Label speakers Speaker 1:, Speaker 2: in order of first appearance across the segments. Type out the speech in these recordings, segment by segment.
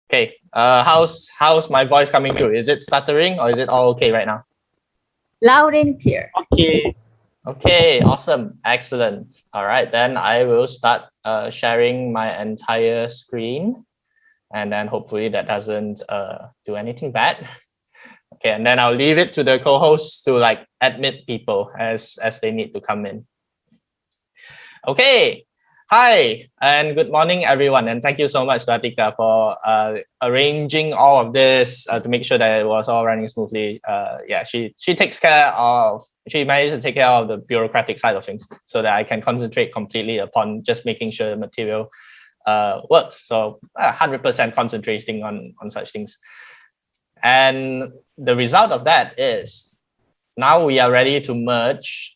Speaker 1: Okay. How's my voice coming through? Is it stuttering or is it all okay right now?
Speaker 2: Loud and clear.
Speaker 1: Okay. Okay. Awesome. Excellent. All right. Then I will start sharing my entire screen, and then hopefully that doesn't do anything bad. Okay. And then I'll leave it to the co-hosts to like admit people as they need to come in. Okay. Hi and good morning, everyone. And thank you so much, Latika, for arranging all of this to make sure that it was all running smoothly. Yeah, she managed to take care of the bureaucratic side of things so that I can concentrate completely upon just making sure the material works. So 100% concentrating on such things. And the result of that is now we are ready to merge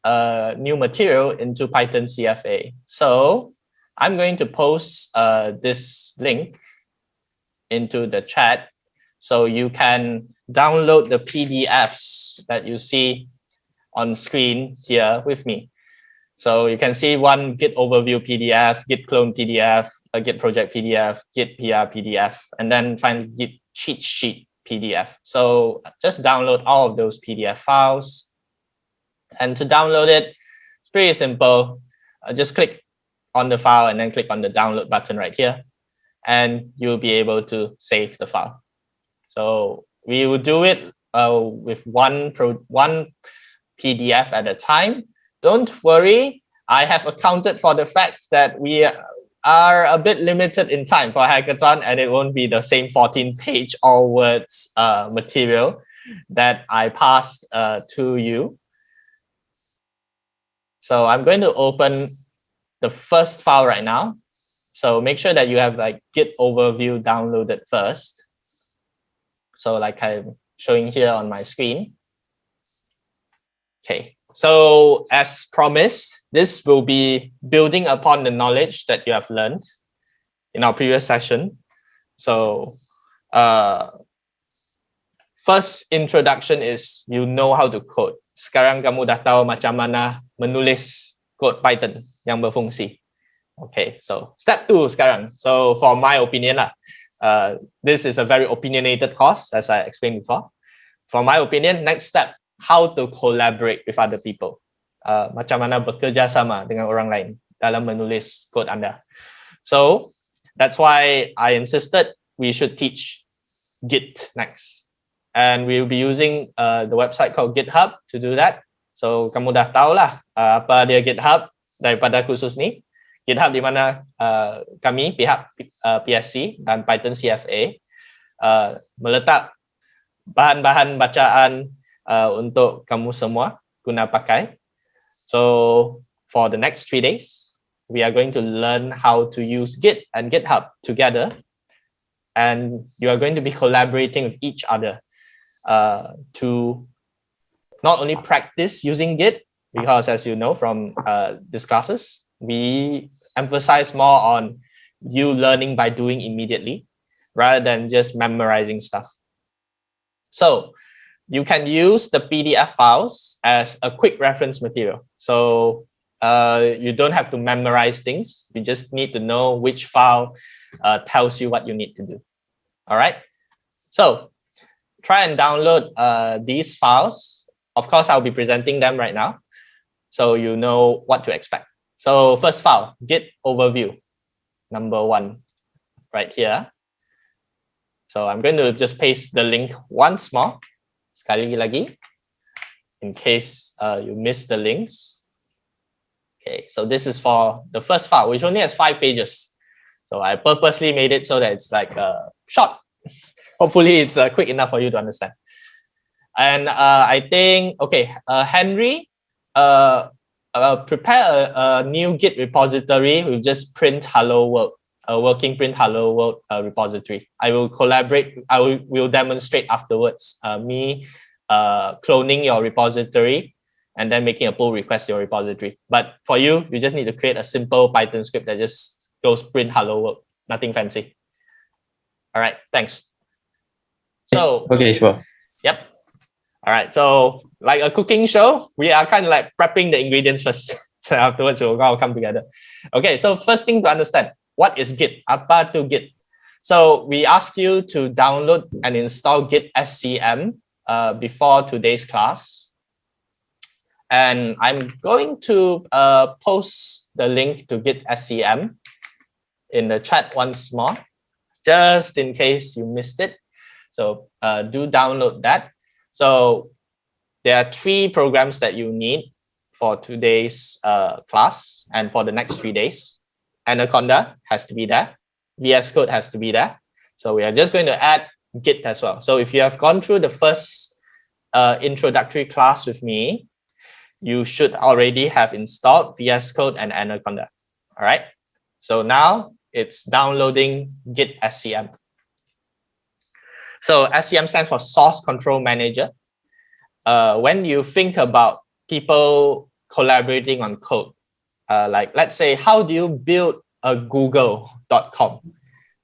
Speaker 1: new material into Python CFA. So I'm going to post this link into the chat so you can download the PDFs that you see on screen here with me. So you can see one Git overview PDF, Git clone PDF, a Git project PDF, Git PR PDF, and then finally Git cheat sheet PDF. So just download all of those PDF files. And to download it, it's pretty simple. Just click on the file and then click on the download button right here, and you'll be able to save the file. So we will do it with one PDF at a time. Don't worry, I have accounted for the fact that we are a bit limited in time for Hackathon, and it won't be the same 14-page all words material that I passed to you. So I'm going to open the first file right now. So make sure that you have like Git overview downloaded first. So like I'm showing here on my screen. Okay, so as promised, this will be building upon the knowledge that you have learned in our previous session. So first introduction is you know how to code. Sekarang kamu dah tahu macam mana menulis code Python yang berfungsi. Okay, so step 2 sekarang. So for my opinion lah, this is a very opinionated course as I explained before. For my opinion, next step, how to collaborate with other people. Macam mana bekerja sama dengan orang lain dalam menulis code Anda. So that's why I insisted we should teach Git next. And we'll be using the website called GitHub to do that. So kamu dah tahu lah apa dia GitHub daripada kursus ni. GitHub di mana kami pihak PSC dan Python CFA meletak bahan-bahan bacaan untuk kamu semua guna pakai. So for the next 3 days, we are going to learn how to use Git and GitHub together. And you are going to be collaborating with each other to not only practice using Git, because as you know from these classes, we emphasize more on you learning by doing immediately rather than just memorizing stuff. So you can use the PDF files as a quick reference material. So you don't have to memorize things. You just need to know which file tells you what you need to do. All right. So try and download these files. Of course, I'll be presenting them right now, so you know what to expect. So first file, Git overview, number 1, right here. So I'm going to just paste the link once more, sekali lagi, in case you missed the links. Okay, so this is for the first file, which only has 5 pages. So I purposely made it so that it's like short. Hopefully it's quick enough for you to understand. And I think, okay, Henry, prepare a new Git repository with just print hello world, a working print hello world repository. I will collaborate, will demonstrate afterwards me cloning your repository and then making a pull request to your repository. But for you, you just need to create a simple Python script that just goes print hello world, nothing fancy. All right, thanks. So,
Speaker 3: okay, sure.
Speaker 1: Yep. All right. So like a cooking show, we are kind of like prepping the ingredients first. So afterwards, we'll all come together. Okay. So first thing to understand, what is Git? Apa tu Git? So we ask you to download and install Git SCM before today's class. And I'm going to post the link to Git SCM in the chat once more, just in case you missed it. So do download that. So there are 3 programs that you need for today's class and for the next 3 days. Anaconda has to be there. VS Code has to be there. So we are just going to add Git as well. So if you have gone through the first introductory class with me, you should already have installed VS Code and Anaconda. All right. So now it's downloading Git SCM. So SCM stands for Source Control Manager. When you think about people collaborating on code, like let's say, how do you build a google.com?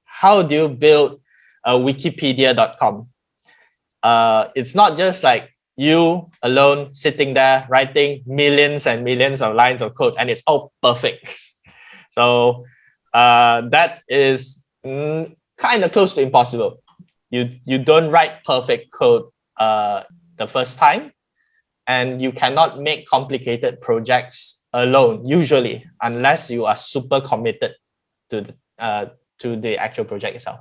Speaker 1: How do you build a wikipedia.com? It's not just like you alone sitting there writing millions and millions of lines of code and it's all perfect. So that is kind of close to impossible. You don't write perfect code the first time, and you cannot make complicated projects alone usually, unless you are super committed to the actual project itself.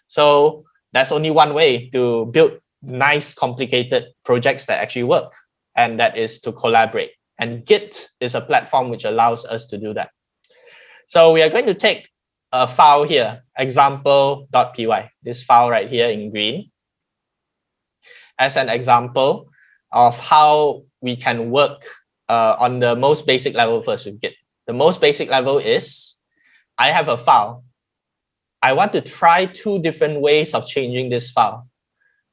Speaker 1: So there's only one way to build nice complicated projects that actually work, and that is to collaborate. And Git is a platform which allows us to do that. So we are going to take a file here, example.py, this file right here in green, as an example of how we can work on the most basic level first with Git. The most basic level is, I have a file. I want to try 2 different ways of changing this file.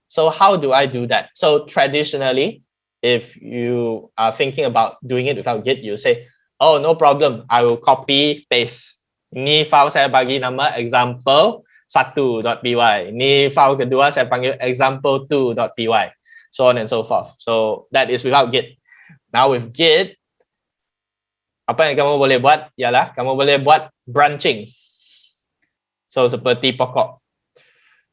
Speaker 1: So how do I do that? So traditionally, if you are thinking about doing it without Git, you say, oh, no problem, I will copy, paste. Ni file saya bagi nama example1.py. Ni file kedua saya panggil example2.py. So on and so forth. So that is without Git. Now with Git, apa yang kamu boleh buat ialah kamu boleh buat branching. So seperti pokok.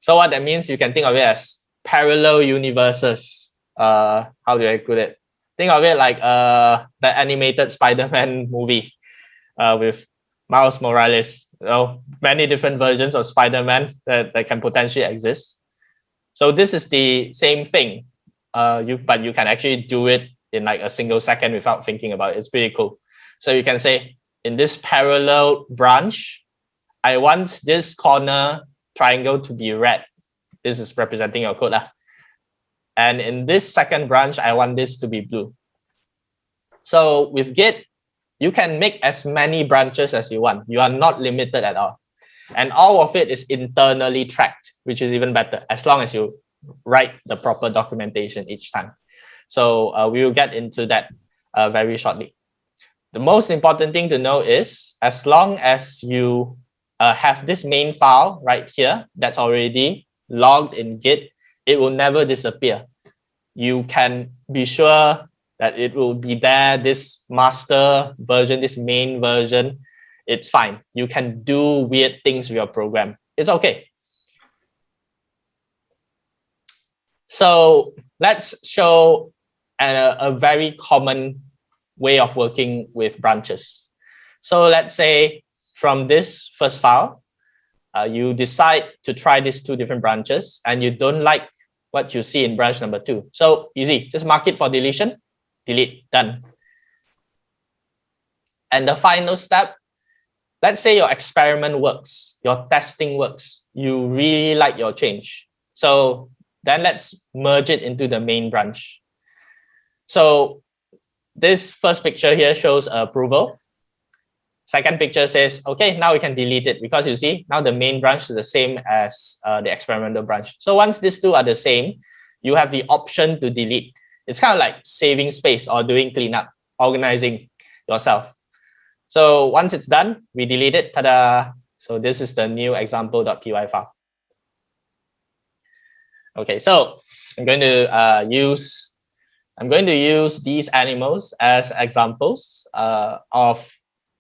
Speaker 1: So what that means, you can think of it as parallel universes. How do I put it? Think of it like the animated Spider-Man movie with Miles Morales. You know, many different versions of Spider-Man that can potentially exist. So this is the same thing. But you can actually do it in like a single second without thinking about it. It's pretty cool. So you can say, in this parallel branch, I want this corner triangle to be red. This is representing your code. And in this second branch, I want this to be blue. So with Git, you can make as many branches as you want. You are not limited at all. And all of it is internally tracked, which is even better, as long as you write the proper documentation each time. So we will get into that very shortly. The most important thing to know is, as long as you have this main file right here that's already logged in Git, it will never disappear. You can be sure that it will be there, this master version, this main version. It's fine. You can do weird things with your program. It's okay. So let's show a very common way of working with branches. So let's say from this first file, you decide to try these 2 different branches and you don't like what you see in branch number 2. So easy, just mark it for deletion, delete, done. And the final step, let's say your experiment works, your testing works, you really like your change. So then let's merge it into the main branch. So this first picture here shows approval. Second picture says, okay, now we can delete it, because you see, now the main branch is the same as the experimental branch. So once these 2 are the same, you have the option to delete. It's kind of like saving space or doing cleanup, organizing yourself. So once it's done, we delete it. Ta-da! So this is the new example.py file. Okay, so I'm going to use these animals as examples of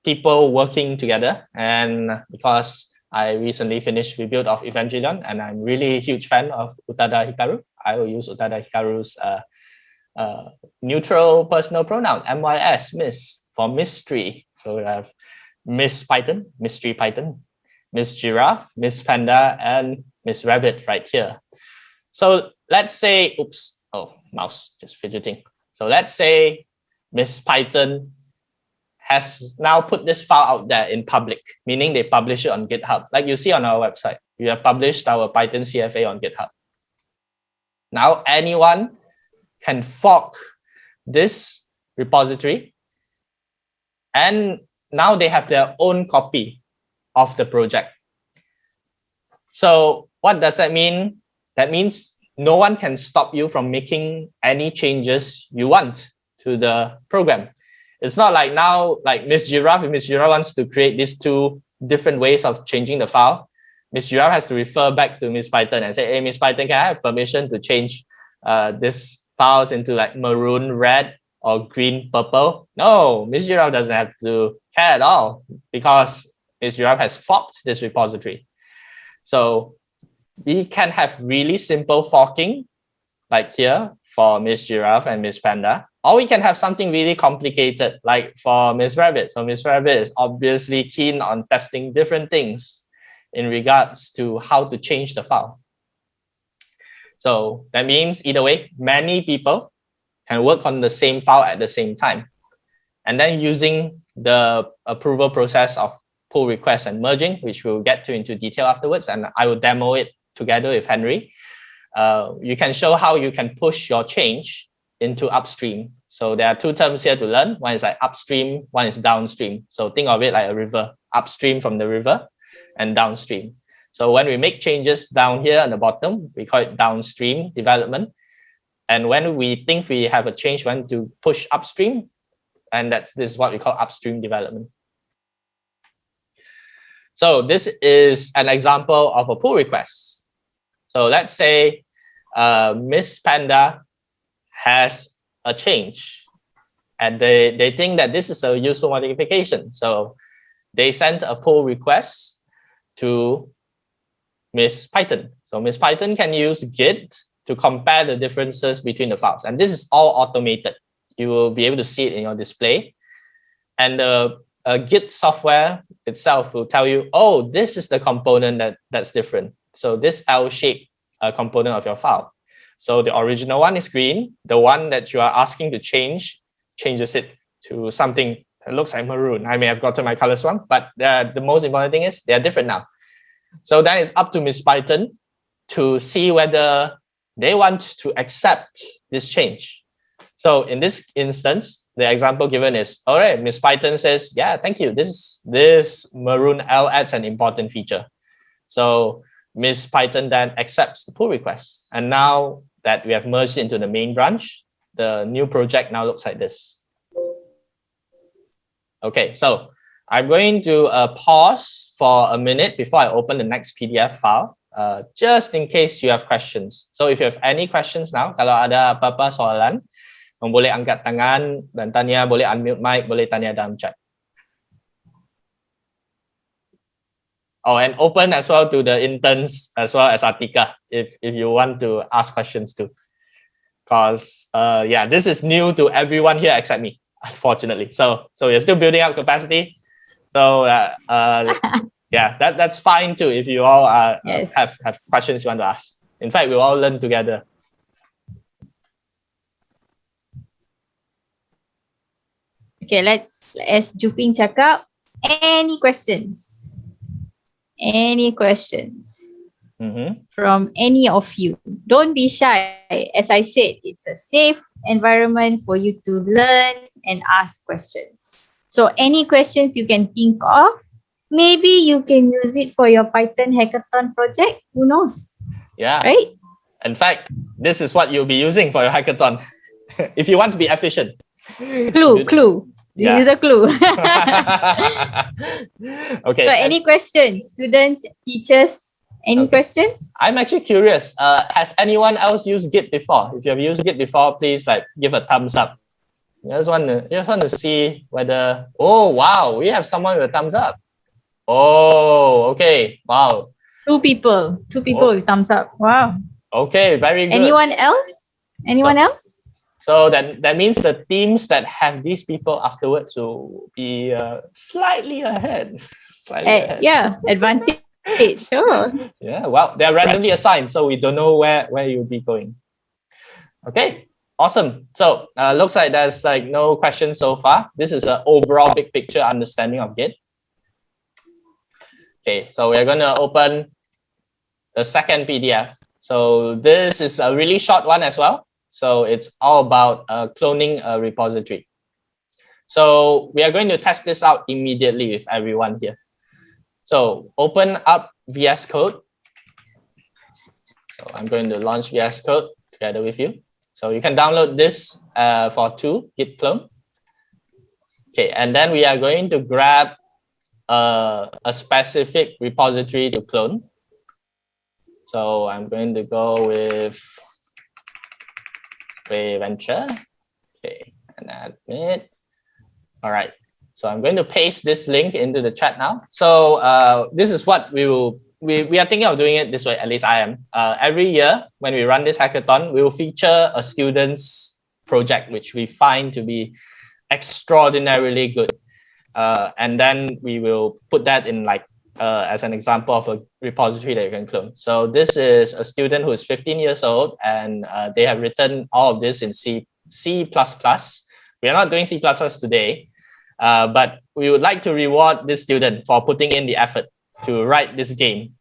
Speaker 1: people working together, and because I recently finished rebuild of Evangelion, and I'm really a huge fan of Utada Hikaru. I will use Utada Hikaru's neutral personal pronoun, MYS, Miss, for mystery. So we have Miss Python, Mystery Python, Miss Giraffe, Miss Panda, and Miss Rabbit right here. So let's say, oops, oh, mouse just fidgeting. So let's say Miss Python has now put this file out there in public, meaning they publish it on GitHub. Like you see on our website, we have published our Python CFA on GitHub. Now anyone can fork this repository, and now they have their own copy of the project. So what does that mean? That means no one can stop you from making any changes you want to the program. It's not like now, like Miss Giraffe, if Miss Giraffe wants to create these two different ways of changing the file, Miss Giraffe has to refer back to Miss Python and say, hey, Miss Python, can I have permission to change this files into like maroon, red, or green, purple? No, Miss Giraffe doesn't have to care at all because Miss Giraffe has forked this repository. So we can have really simple forking, like here for Miss Giraffe and Miss Panda, or we can have something really complicated, like for Miss Rabbit. So Miss Rabbit is obviously keen on testing different things in regards to how to change the file. So that means either way, many people can work on the same file at the same time. And then using the approval process of pull requests and merging, which we'll get to into detail afterwards, and I will demo it together with Henry. You can show how you can push your change into upstream. So there are two terms here to learn. One is like upstream, one is downstream. So think of it like a river, upstream from the river and downstream. So when we make changes down here at the bottom, we call it downstream development. And when we think we have a change, we want to push upstream, and this is what we call upstream development. So this is an example of a pull request. So let's say Miss Panda has a change, and they think that this is a useful modification. So they sent a pull request to Miss Python. So Miss Python can use Git to compare the differences between the files. And this is all automated. You will be able to see it in your display. And the Git software itself will tell you, oh, this is the component that's different. So this L-shaped component of your file. So the original one is green. The one that you are asking to change changes it to something that looks like maroon. I may have gotten my colors wrong, but the most important thing is they're different now. So then it's up to Miss Python to see whether they want to accept this change. So in this instance, the example given is, all right, Miss Python says, yeah, thank you. This maroon L adds an important feature. So Miss Python then accepts the pull request. And now that we have merged into the main branch, the new project now looks like this. Okay, so I'm going to pause for a minute before I open the next PDF file, just in case you have questions. So if you have any questions now, kalau ada apa-apa soalan, boleh angkat tangan dan tanya, boleh unmute mic, boleh tanya dalam chat. Oh, and open as well to the interns as well as Atika if you want to ask questions too. Because yeah, this is new to everyone here except me, unfortunately. So we're still building up capacity. So yeah, that's fine too if you all
Speaker 2: Yes.
Speaker 1: have questions you want to ask. In fact, we'll all learn together.
Speaker 2: Okay, as Juping cakap, any questions? Any questions from any of you? Don't be shy. As I said, it's a safe environment for you to learn and ask questions. So any questions you can think of, maybe you can use it for your Python hackathon project. Who knows?
Speaker 1: Yeah.
Speaker 2: Right?
Speaker 1: In fact, this is what you'll be using for your hackathon if you want to be efficient.
Speaker 2: Clue. This is a clue.
Speaker 1: Okay.
Speaker 2: So any questions, students, teachers? Any questions?
Speaker 1: I'm actually curious. Has anyone else used Git before? If you have used Git before, please give a thumbs up. I just want to see whether. Oh wow, we have someone with a thumbs up. Oh, okay. Wow.
Speaker 2: Two people with thumbs up. Wow.
Speaker 1: Okay, very good.
Speaker 2: Anyone else?
Speaker 1: So that means the teams that have these people afterwards will be slightly ahead.
Speaker 2: Yeah, advantage. Sure.
Speaker 1: Yeah, well, they're randomly assigned, so we don't know where you'll be going. Okay, awesome. So looks like there's like no questions so far. This is an overall big picture understanding of Git. Okay, so we're gonna open the second PDF. So this is a really short one as well. So it's all about cloning a repository. So we are going to test this out immediately with everyone here. So open up VS Code. So I'm going to launch VS Code together with you. So you can download this for Git clone. Okay, and then we are going to grab a specific repository to clone. So I'm going to go with venture. Okay, and admit. All right. So I'm going to paste this link into the chat now. So this is what we are thinking of doing it this way. At least I am. Every year when we run this hackathon, we will feature a student's project which we find to be extraordinarily good, and then we will put that in like as an example of a repository that you can clone. So this is a student who is 15 years old, and they have written all of this in C++. We are not doing C++ today, but we would like to reward this student for putting in the effort to write this game.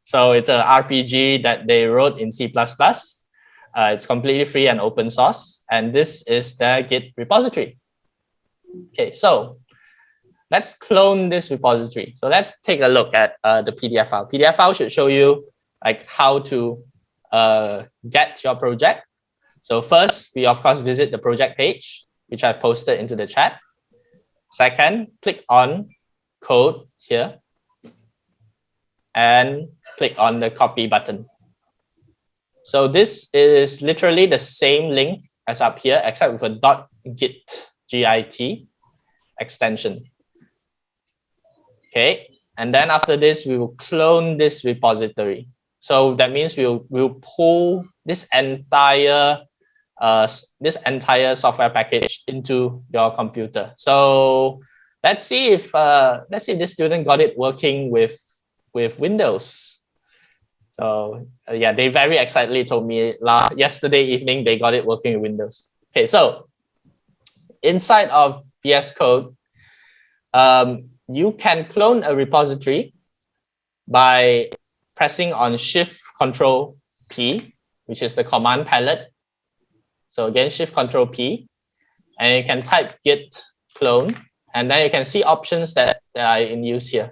Speaker 1: So it's an RPG that they wrote in C++. It's completely free and open source, and this is the Git repository. Okay, so let's clone this repository. So let's take a look at the PDF file. PDF file should show you like how to get your project. So first, we of course visit the project page, which I've posted into the chat. Second, click on code here and click on the copy button. So this is literally the same link as up here, except with a .git extension. Okay, and then after this, we will clone this repository. So that means we'll pull this entire software package into your computer. So let's see if this student got it working with Windows. So yeah, they very excitedly told me yesterday evening they got it working with Windows. Okay, so inside of VS Code, you can clone a repository by pressing on Shift-Control-P, which is the command palette. So again, Shift-Control-P, and you can type git clone, and then you can see options that are in use here.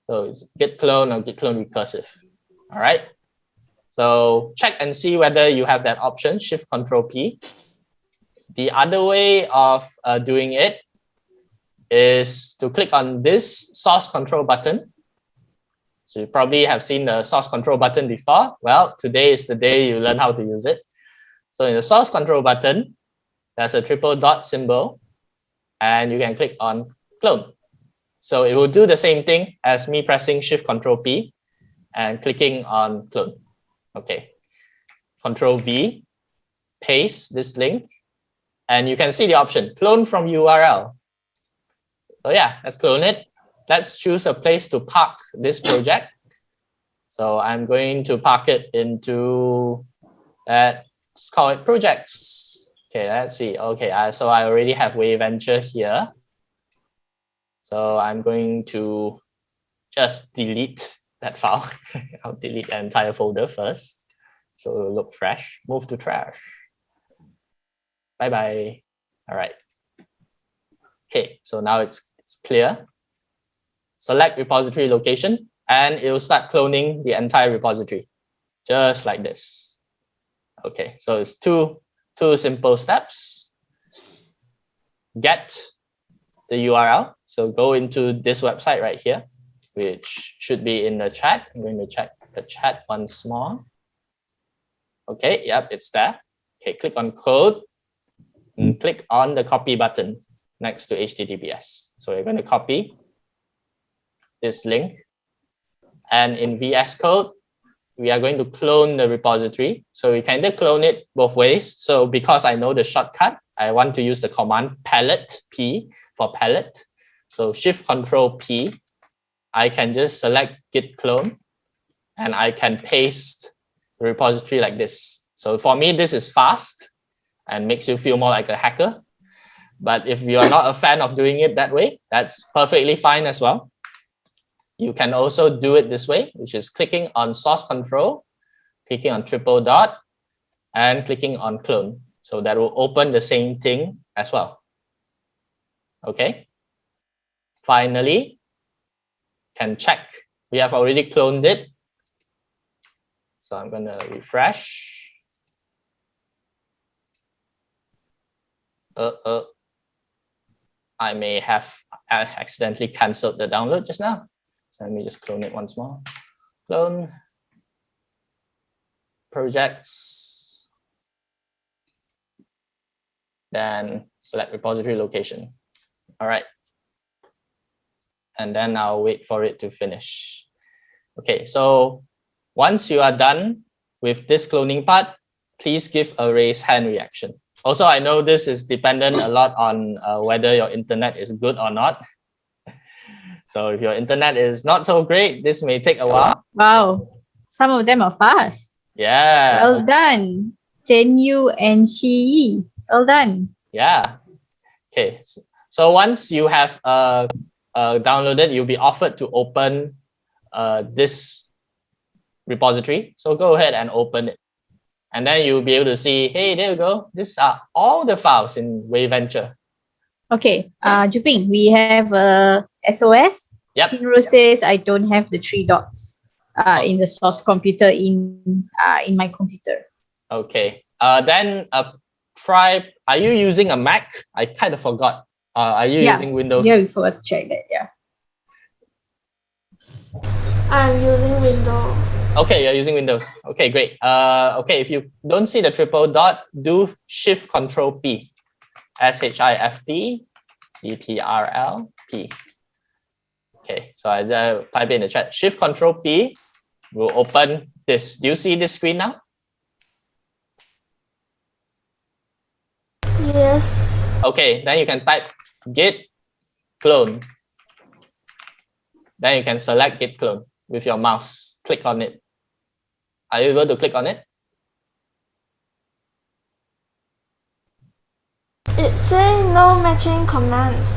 Speaker 1: So it's git clone or git clone recursive. All right. So check and see whether you have that option, Shift-Control-P. The other way of doing it is to click on this source control button. So you probably have seen the source control button before. Well, today is the day you learn how to use it. So in the source control button, there's a triple dot symbol, and you can click on clone. So it will do the same thing as me pressing Shift-Control-P and clicking on clone. Okay, Control-V, paste this link, and you can see the option, clone from URL. So yeah, let's clone it. Let's choose a place to park this project. So I'm going to park it into, let's call it projects. Okay, let's see. Okay, so I already have Venture here. So I'm going to just delete that file. I'll delete the entire folder first. So it'll look fresh. Move to trash. Bye-bye. All right. Okay, so now it's clear. Select repository location, and it will start cloning the entire repository, just like this. Okay, so it's two simple steps. Get the URL. So go into this website right here, which should be in the chat. I'm going to check the chat once more. Okay, yep, it's there. Okay, click on code and click on the copy button next to HTTPS. So we're going to copy. this link. And in VS Code, we are going to clone the repository. So we can either clone it both ways. So because I know the shortcut, I want to use the command palette P for palette. So Shift Control P, I can just select git clone and I can paste the repository like this. So for me, this is fast and makes you feel more like a hacker. But if you are not a fan of doing it that way, that's perfectly fine as well. You can also do it this way, which is clicking on source control, clicking on triple dot, and clicking on clone. So that will open the same thing as well. Okay. Finally, can check. We have already cloned it. So I'm going to refresh. I may have accidentally canceled the download just now. So let me just clone it once more. Clone. Projects. Then select repository location. All right. And then I'll wait for it to finish. Okay, so once you are done with this cloning part, please give a raise hand reaction. Also, I know this is dependent a lot on whether your internet is good or not. So if your internet is not so great, this may take a while.
Speaker 2: Wow, some of them are fast.
Speaker 1: Yeah.
Speaker 2: Well done, Chen Yu and Shi Yi. Well done.
Speaker 1: Yeah. Okay. So once you have downloaded, you'll be offered to open this repository. So go ahead and open it. And then you'll be able to see, hey, there you go. These are all the files in WayVenture.
Speaker 2: Okay, Juping, we have SOS.
Speaker 1: Yep.
Speaker 2: Sinro says I don't have the 3 dots in the source computer in my computer.
Speaker 1: Okay. Then try. Are you using a Mac? I kind of forgot. Are you using Windows?
Speaker 2: Yeah, we forgot to check that. Yeah.
Speaker 3: I'm using Windows.
Speaker 1: Okay, you're using Windows. Okay, great. Okay, if you don't see the triple dot, do Shift Control P. SHIFT CTRL P. Okay, so I type in the chat. Shift Control P will open this. Do you see this screen now?
Speaker 3: Yes.
Speaker 1: Okay, then you can type git clone. Then you can select git clone with your mouse. Click on it. Are you able to click on it?
Speaker 3: It says no matching commands.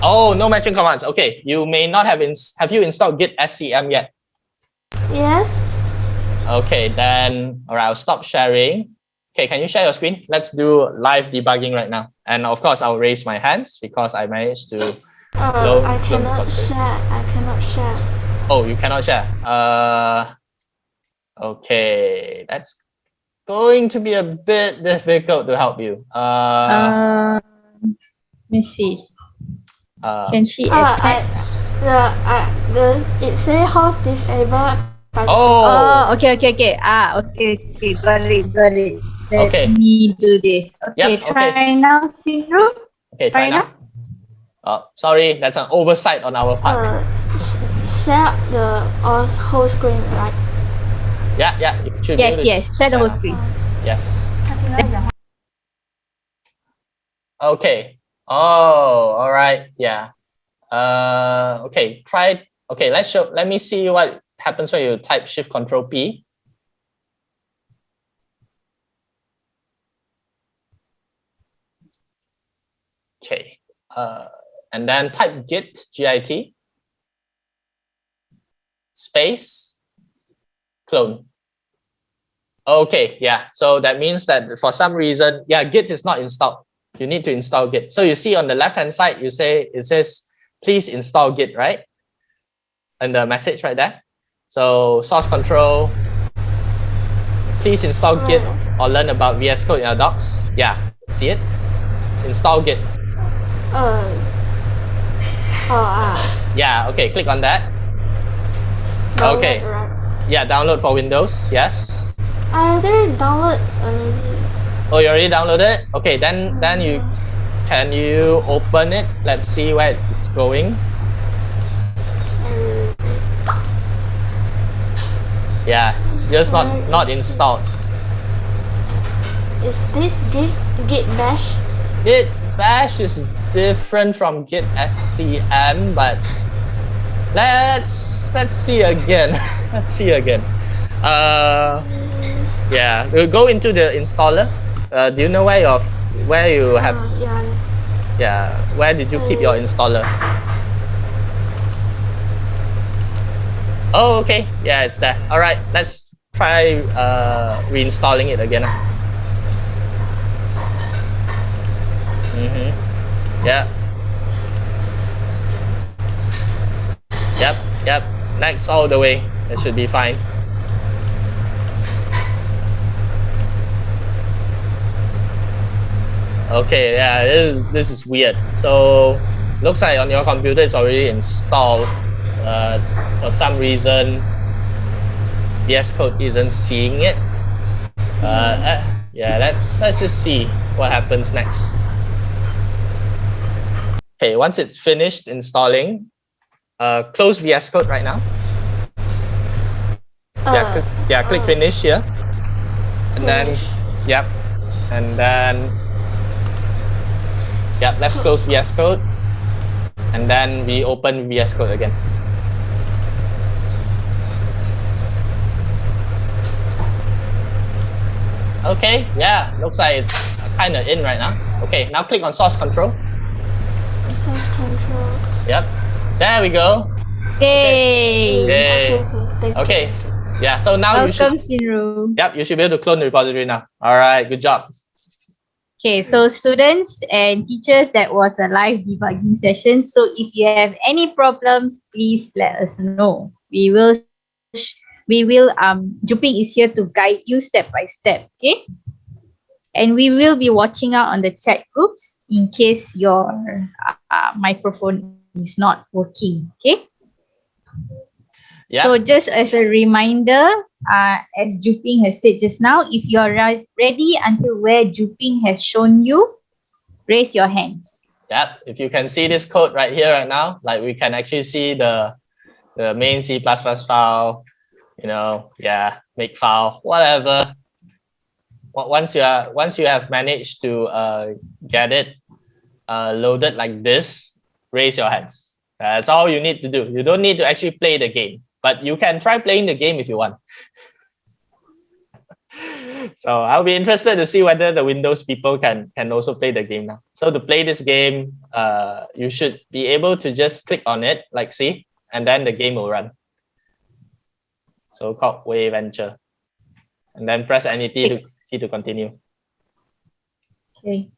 Speaker 1: Oh, no matching commands. Okay, you may not have you installed git SCM yet?
Speaker 3: Yes.
Speaker 1: Okay, then all right, I'll stop sharing. Okay, can you share your screen? Let's do live debugging right now. And of course, I'll raise my hands because I managed to
Speaker 3: I cannot share. I cannot share.
Speaker 1: Oh, you cannot share. Okay, that's going to be a bit difficult to help you.
Speaker 2: Let me see. Can she add?
Speaker 3: It says host disabled.
Speaker 1: Oh.
Speaker 2: Okay. Okay. Got it. Let me do this. Okay,
Speaker 1: yep,
Speaker 2: try now, Sindhu.
Speaker 1: Okay, try now. Sorry, that's an oversight on our part.
Speaker 3: Share the whole screen, right?
Speaker 1: Yeah.
Speaker 2: Yes. Share the whole screen.
Speaker 1: Yes. Okay. Oh, all right. Yeah. Okay. Try. Okay. Let me see what happens when you type Shift Control P. Okay. And then type git space clone. Okay, yeah. So that means that for some reason, git is not installed. You need to install git. So you see on the left-hand side, it says, please install git, right? And the message right there. So source control, please install git or learn about VS Code in our docs. Yeah, see it? Install git. Yeah, okay, click on that. Okay. Yeah, download for Windows, yes.
Speaker 3: I already downloaded already.
Speaker 1: Oh, you already downloaded? Okay, then can you open it? Let's see where it's going. Yeah, it's just not installed.
Speaker 3: Is this git bash?
Speaker 1: Git bash is different from git scm, but let's see again. Let's see again. Yeah, we'll go into the installer. Do you know where you have? Yeah, where did you keep your installer? Oh, okay. Yeah, it's there. All right, let's try reinstalling it again. Yeah. Yep. Next all the way. That should be fine. Okay, yeah, this is weird. So looks like on your computer it's already installed. For some reason, VS Code isn't seeing it. Yeah, let's just see what happens next. Okay, once it's finished installing, close VS Code right now. Click finish here, and
Speaker 3: finish.
Speaker 1: then let's close VS Code, and then we open VS Code again. Okay, yeah, looks like it's kind of in right now. Okay, now click on source control.
Speaker 3: Source control.
Speaker 1: Yep, there we go.
Speaker 2: Yay!
Speaker 1: Okay. Yeah, so now
Speaker 2: Welcome, Sinru.
Speaker 1: Yep, you should be able to clone the repository now. All right, good job.
Speaker 2: Okay, so students and teachers, that was a live debugging session. So if you have any problems, please let us know. Juping is here to guide you step by step, okay? And we will be watching out on the chat groups in case your microphone is not working, okay?
Speaker 1: Yeah.
Speaker 2: So just as a reminder, as Juping has said just now, if you are ready until where Juping has shown you, raise your hands.
Speaker 1: Yep, if you can see this code right here right now, like we can actually see the main C++ file, make file, whatever. Once you have managed to get it loaded like this, raise your hands. That's all you need to do. You don't need to actually play the game, but you can try playing the game if you want. So I'll be interested to see whether the Windows people can also play the game now. So to play this game, you should be able to just click on it, like see, and then the game will run. So called Wave Venture, and then press any key to continue.
Speaker 2: Okay.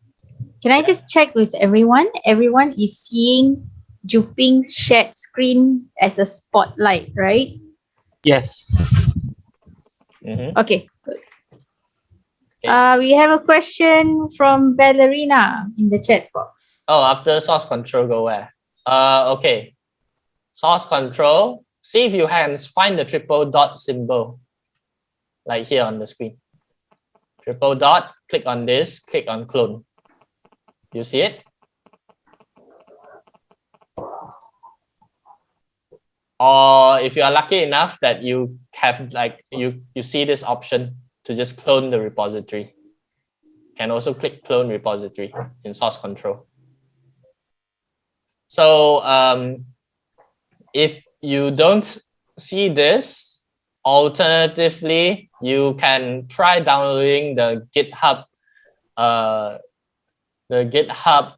Speaker 2: Can I just check with everyone? Everyone is seeing Juping's shared screen as a spotlight, right?
Speaker 4: Yes.
Speaker 2: Okay, good. We have a question from Ballerina in the chat box.
Speaker 1: Oh, after source control, go where? Okay. Source control. See if you can find the triple dot symbol, like here on the screen. Triple dot. Click on this. Click on clone. You see it? Or if you are lucky enough that you have you see this option to just clone the repository, you can also click clone repository in source control. So if you don't see this, alternatively, you can try downloading the GitHub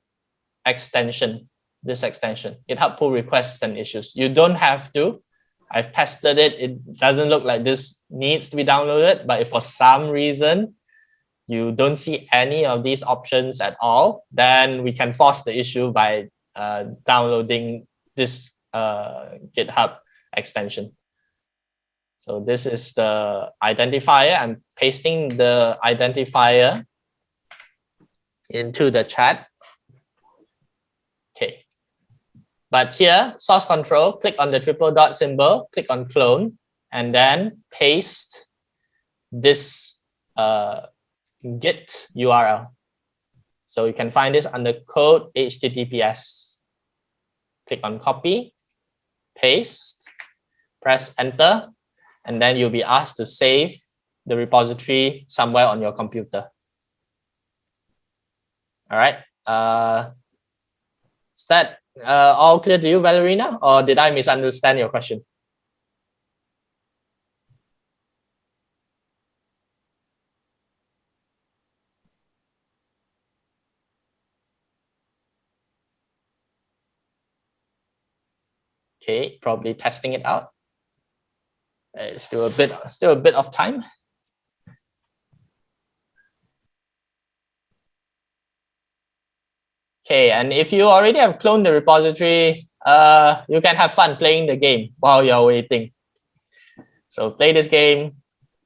Speaker 1: extension. This extension, GitHub pull requests and issues. You don't have to. I've tested it. It doesn't look like this needs to be downloaded, but if for some reason you don't see any of these options at all, then we can force the issue by downloading this GitHub extension. So this is the identifier. I'm pasting the identifier into the chat. Okay. But here, source control, click on the triple dot symbol, click on clone, and then paste this Git URL. So you can find this under code HTTPS. Click on copy, paste, press enter, and then you'll be asked to save the repository somewhere on your computer. All right. Is that all clear to you, Valerina, or did I misunderstand your question? Okay, probably testing it out. Still a bit of time. Okay, and if you already have cloned the repository, you can have fun playing the game while you're waiting. So play this game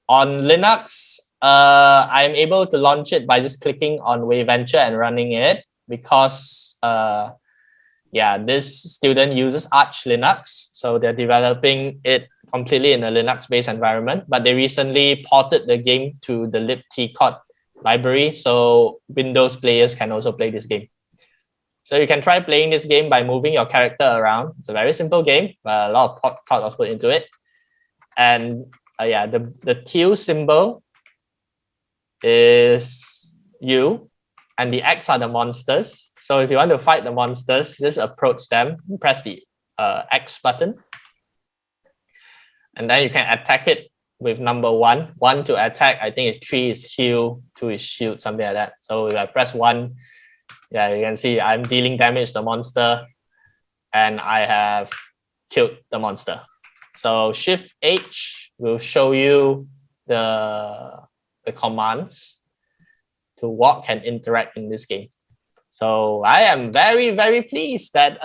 Speaker 1: on Linux. I'm able to launch it by just clicking on Wayventure and running it because this student uses Arch Linux, so they're developing it completely in a Linux-based environment. But they recently ported the game to the libtcod library, so Windows players can also play this game. So you can try playing this game by moving your character around. It's a very simple game, but a lot of code was put into it. And the teal symbol is you, and the X are the monsters. So if you want to fight the monsters, just approach them, press the X button, and then you can attack it with number 1. 1 to attack, I think 3 is heal, 2 is shield, something like that. So if I press 1, you can see I'm dealing damage to the monster, and I have killed the monster. So Shift H will show you the commands to walk and interact in this game. So I am very, very pleased that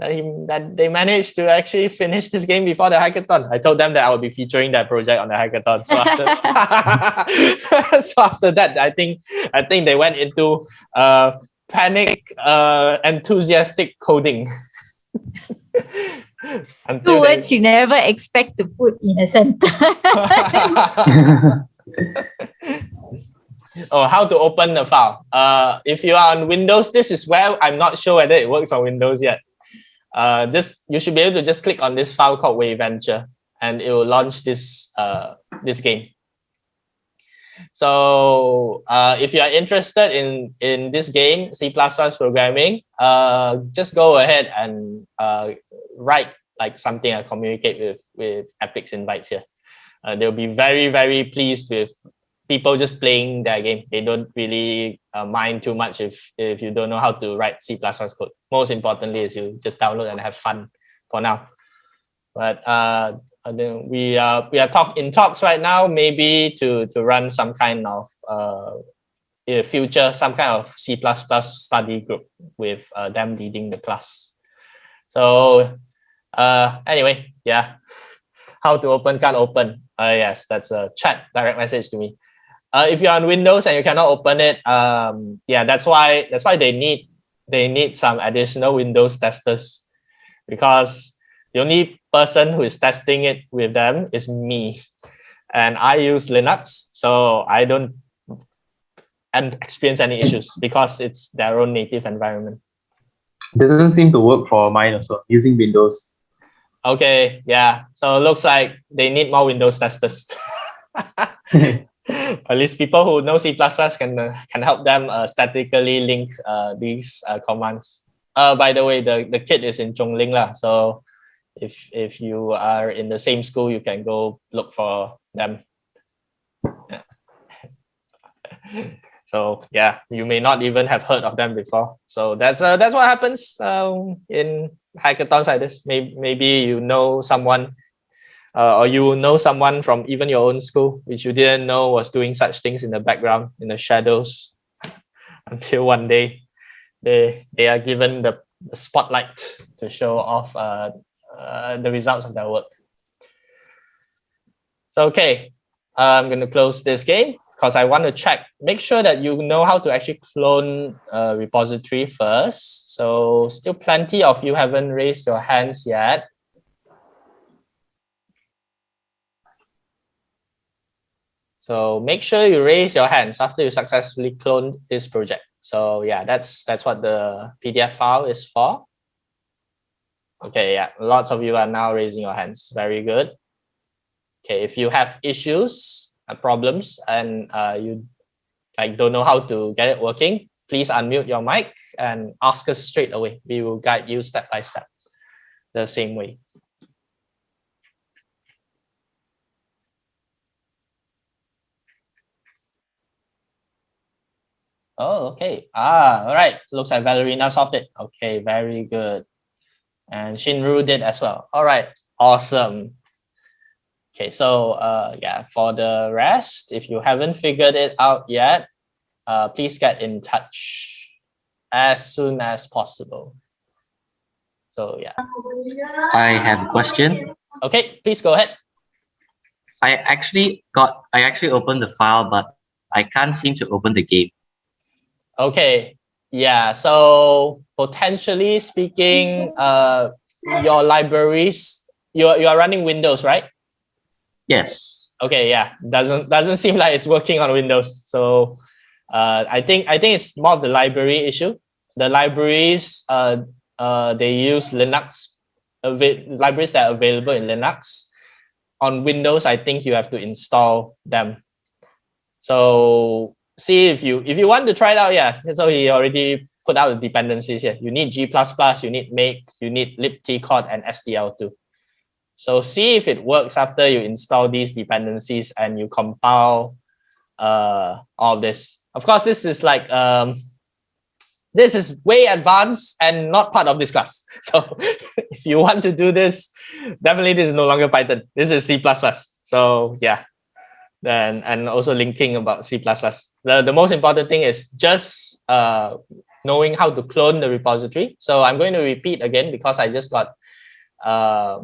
Speaker 1: that they managed to actually finish this game before the hackathon. I told them that I would be featuring that project on the hackathon. So after that, I think they went into panic, enthusiastic coding.
Speaker 2: Two words you never expect to put in a sentence.
Speaker 1: Oh, how to open the file. If you are on Windows, this is where I'm not sure whether it works on Windows yet. You should be able to just click on this file called Wayventure, and it will launch this game. So if you are interested in this game, C++ programming, just go ahead and write like something and communicate with Epic's invites here. They'll be very, very pleased with people just playing their game. They don't really mind too much if you don't know how to write C++ code. Most importantly is you just download and have fun for now. But we are in talks right now, maybe to run some kind of in the future, some kind of C++ study group with them leading the class. So anyway, how to open, can't open. Yes, that's a chat direct message to me. If you're on Windows and you cannot open it, that's why they need some additional Windows testers, because the only person who is testing it with them is me, and I use Linux, so I don't experience any issues because it's their own native environment.
Speaker 4: Doesn't seem to work for mine also, using Windows.
Speaker 1: Okay, so it looks like they need more Windows testers. At least people who know C++ can help them statically link these commands. By the way, the kit is in Zhongling lah, so if you are in the same school, you can go look for them. So you may not even have heard of them before. So that's what happens in hackathons like this. Maybe you know someone, or you know someone from even your own school which you didn't know was doing such things in the background, in the shadows, until one day they are given the spotlight to show off the results of their work. So I'm going to close this game because I want to make sure that you know how to actually clone a repository first. So still plenty of you haven't raised your hands yet. So make sure you raise your hands after you successfully cloned this project. So that's what the PDF file is for. Okay, lots of you are now raising your hands. Very good. Okay, if you have issues, problems, and you don't know how to get it working, please unmute your mic and ask us straight away. We will guide you step by step the same way. Oh, okay. All right. Looks like Valerina solved it. Okay, very good. And Shinru did as well. All right, awesome. Okay, so yeah, for the rest, if you haven't figured it out yet, please get in touch as soon as possible. So yeah.
Speaker 5: I have a question.
Speaker 1: Okay, please go ahead.
Speaker 5: I actually opened the file, but I can't seem to open the game.
Speaker 1: Okay, yeah, so potentially speaking, your libraries, you are running Windows, right?
Speaker 5: Yes.
Speaker 1: Okay, yeah, doesn't seem like it's working on Windows. So I think it's more of the library issue. The libraries they use Linux, libraries that are available in Linux. On Windows, I think you have to install them. So see if you want to try it out, yeah. So he already put out the dependencies here. You need G++, you need make, you need libtcode and STL2. So see if it works after you install these dependencies and you compile all of this. Of course, this is like this is way advanced and not part of this class. So if you want to do this, definitely this is no longer Python. This is C++. So yeah. And also linking about C++. The most important thing is just knowing how to clone the repository. So I'm going to repeat again because I just got I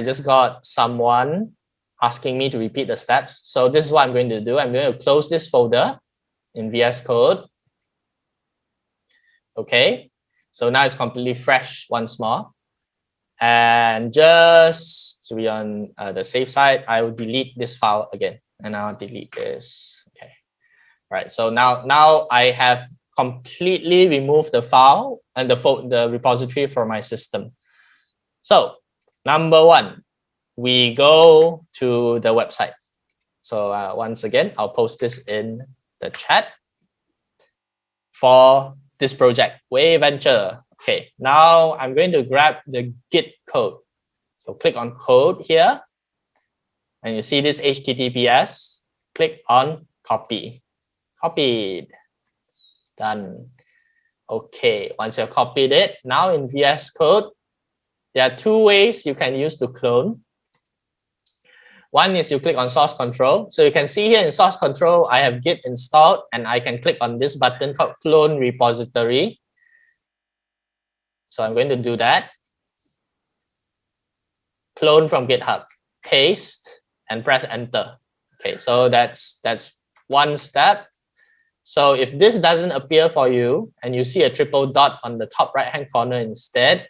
Speaker 1: just got someone asking me to repeat the steps. So this is what I'm going to do. I'm going to close this folder in VS Code. Okay, so now it's completely fresh once more. And just to be on the safe side, I will delete this file again, and I'll delete this. Okay, right. So now I have completely removed the file and the repository from my system. So number one, we go to the website. So once again, I'll post this in the chat for this project, Way Venture. Okay, now I'm going to grab the Git code. So click on code here, and you see this HTTPS. Click on copy. Copied. Done. Okay, once you've copied it, now in VS Code, there are two ways you can use to clone. One is you click on source control. So you can see here in source control, I have Git installed, and I can click on this button called clone repository. So I'm going to do that. Clone from GitHub, paste, and press enter. Okay, so that's one step. So if this doesn't appear for you and you see a triple dot on the top right-hand corner instead,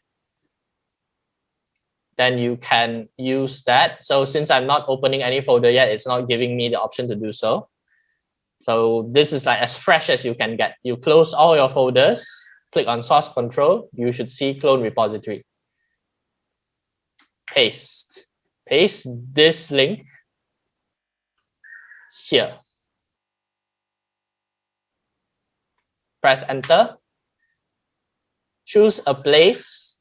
Speaker 1: then you can use that. So since I'm not opening any folder yet, it's not giving me the option to do so. So this is like as fresh as you can get. You close all your folders, click on source control, you should see clone repository. Paste this link here. Press enter. Choose a place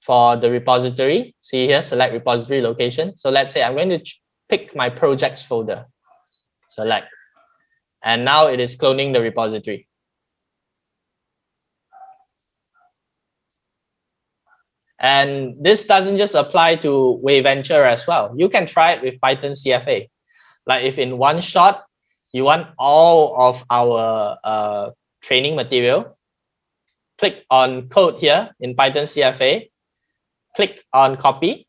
Speaker 1: for the repository. See here, select repository location. So let's say I'm going to pick my projects folder. Select. And now it is cloning the repository. And this doesn't just apply to Way Venture as well. You can try it with Python CFA. Like if in one shot, you want all of our training material, click on code here in Python CFA, click on copy,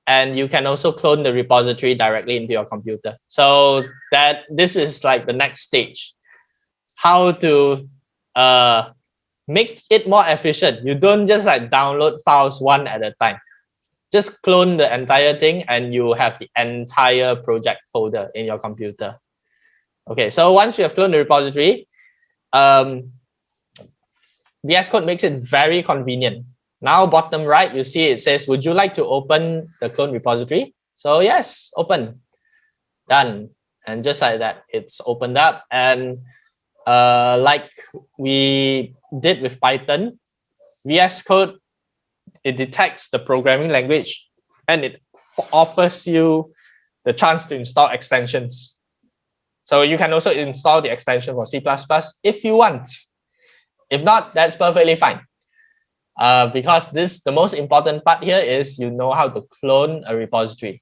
Speaker 1: and you can also clone the repository directly into your computer. So this is like the next stage. How to make it more efficient. You don't just like download files one at a time. Just clone the entire thing and you have the entire project folder in your computer. Okay, so once you have cloned the repository, VS Code makes it very convenient. Now, bottom right, you see it says, would you like to open the clone repository? So yes, open, done. And just like that, it's opened up. And like we did with Python, VS Code, it detects the programming language and it offers you the chance to install extensions. So you can also install the extension for C++ if you want. If not, that's perfectly fine. Because the most important part here is you know how to clone a repository.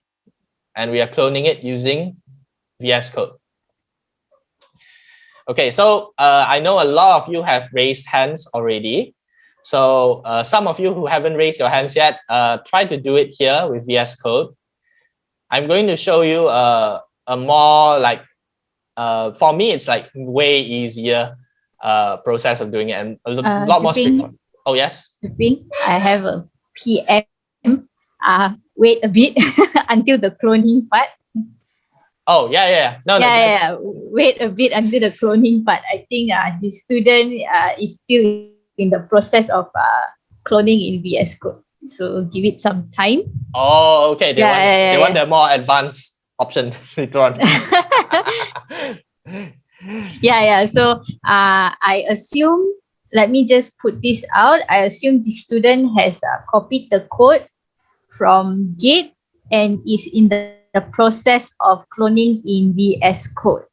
Speaker 1: And we are cloning it using VS Code. Okay, so I know a lot of you have raised hands already. So some of you who haven't raised your hands yet, try to do it here with VS Code. I'm going to show you a more like, for me, it's like way easier process of doing it and a lot more straightforward. Oh, yes?
Speaker 2: I have a PM. Wait a bit until the cloning part.
Speaker 1: Oh, yeah. No,
Speaker 2: Wait a bit until the cloning part. I think the student is still in the process of cloning in VS Code. So give it some time.
Speaker 1: Oh, okay. They want the more advanced option later on.
Speaker 2: So I assume, let me just put this out. I assume the student has copied the code from Git and is in the process of cloning in VS Code.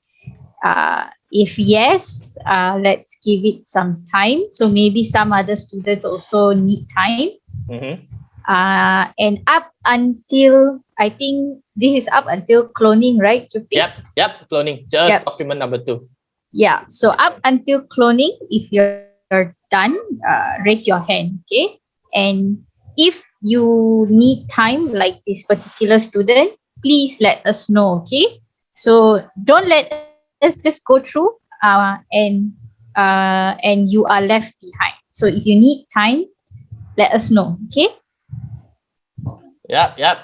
Speaker 2: If yes, let's give it some time. So maybe some other students also need time. And up until, I think this is up until cloning, right, Jupi?
Speaker 1: Yep, cloning. Just document number 2. Yeah.
Speaker 2: So up until cloning, if you're done, raise your hand, okay? And if you need time, like this particular student, please let us know, okay? So don't let us just go through and you are left behind. So if you need time, let us know, okay?
Speaker 1: Yep.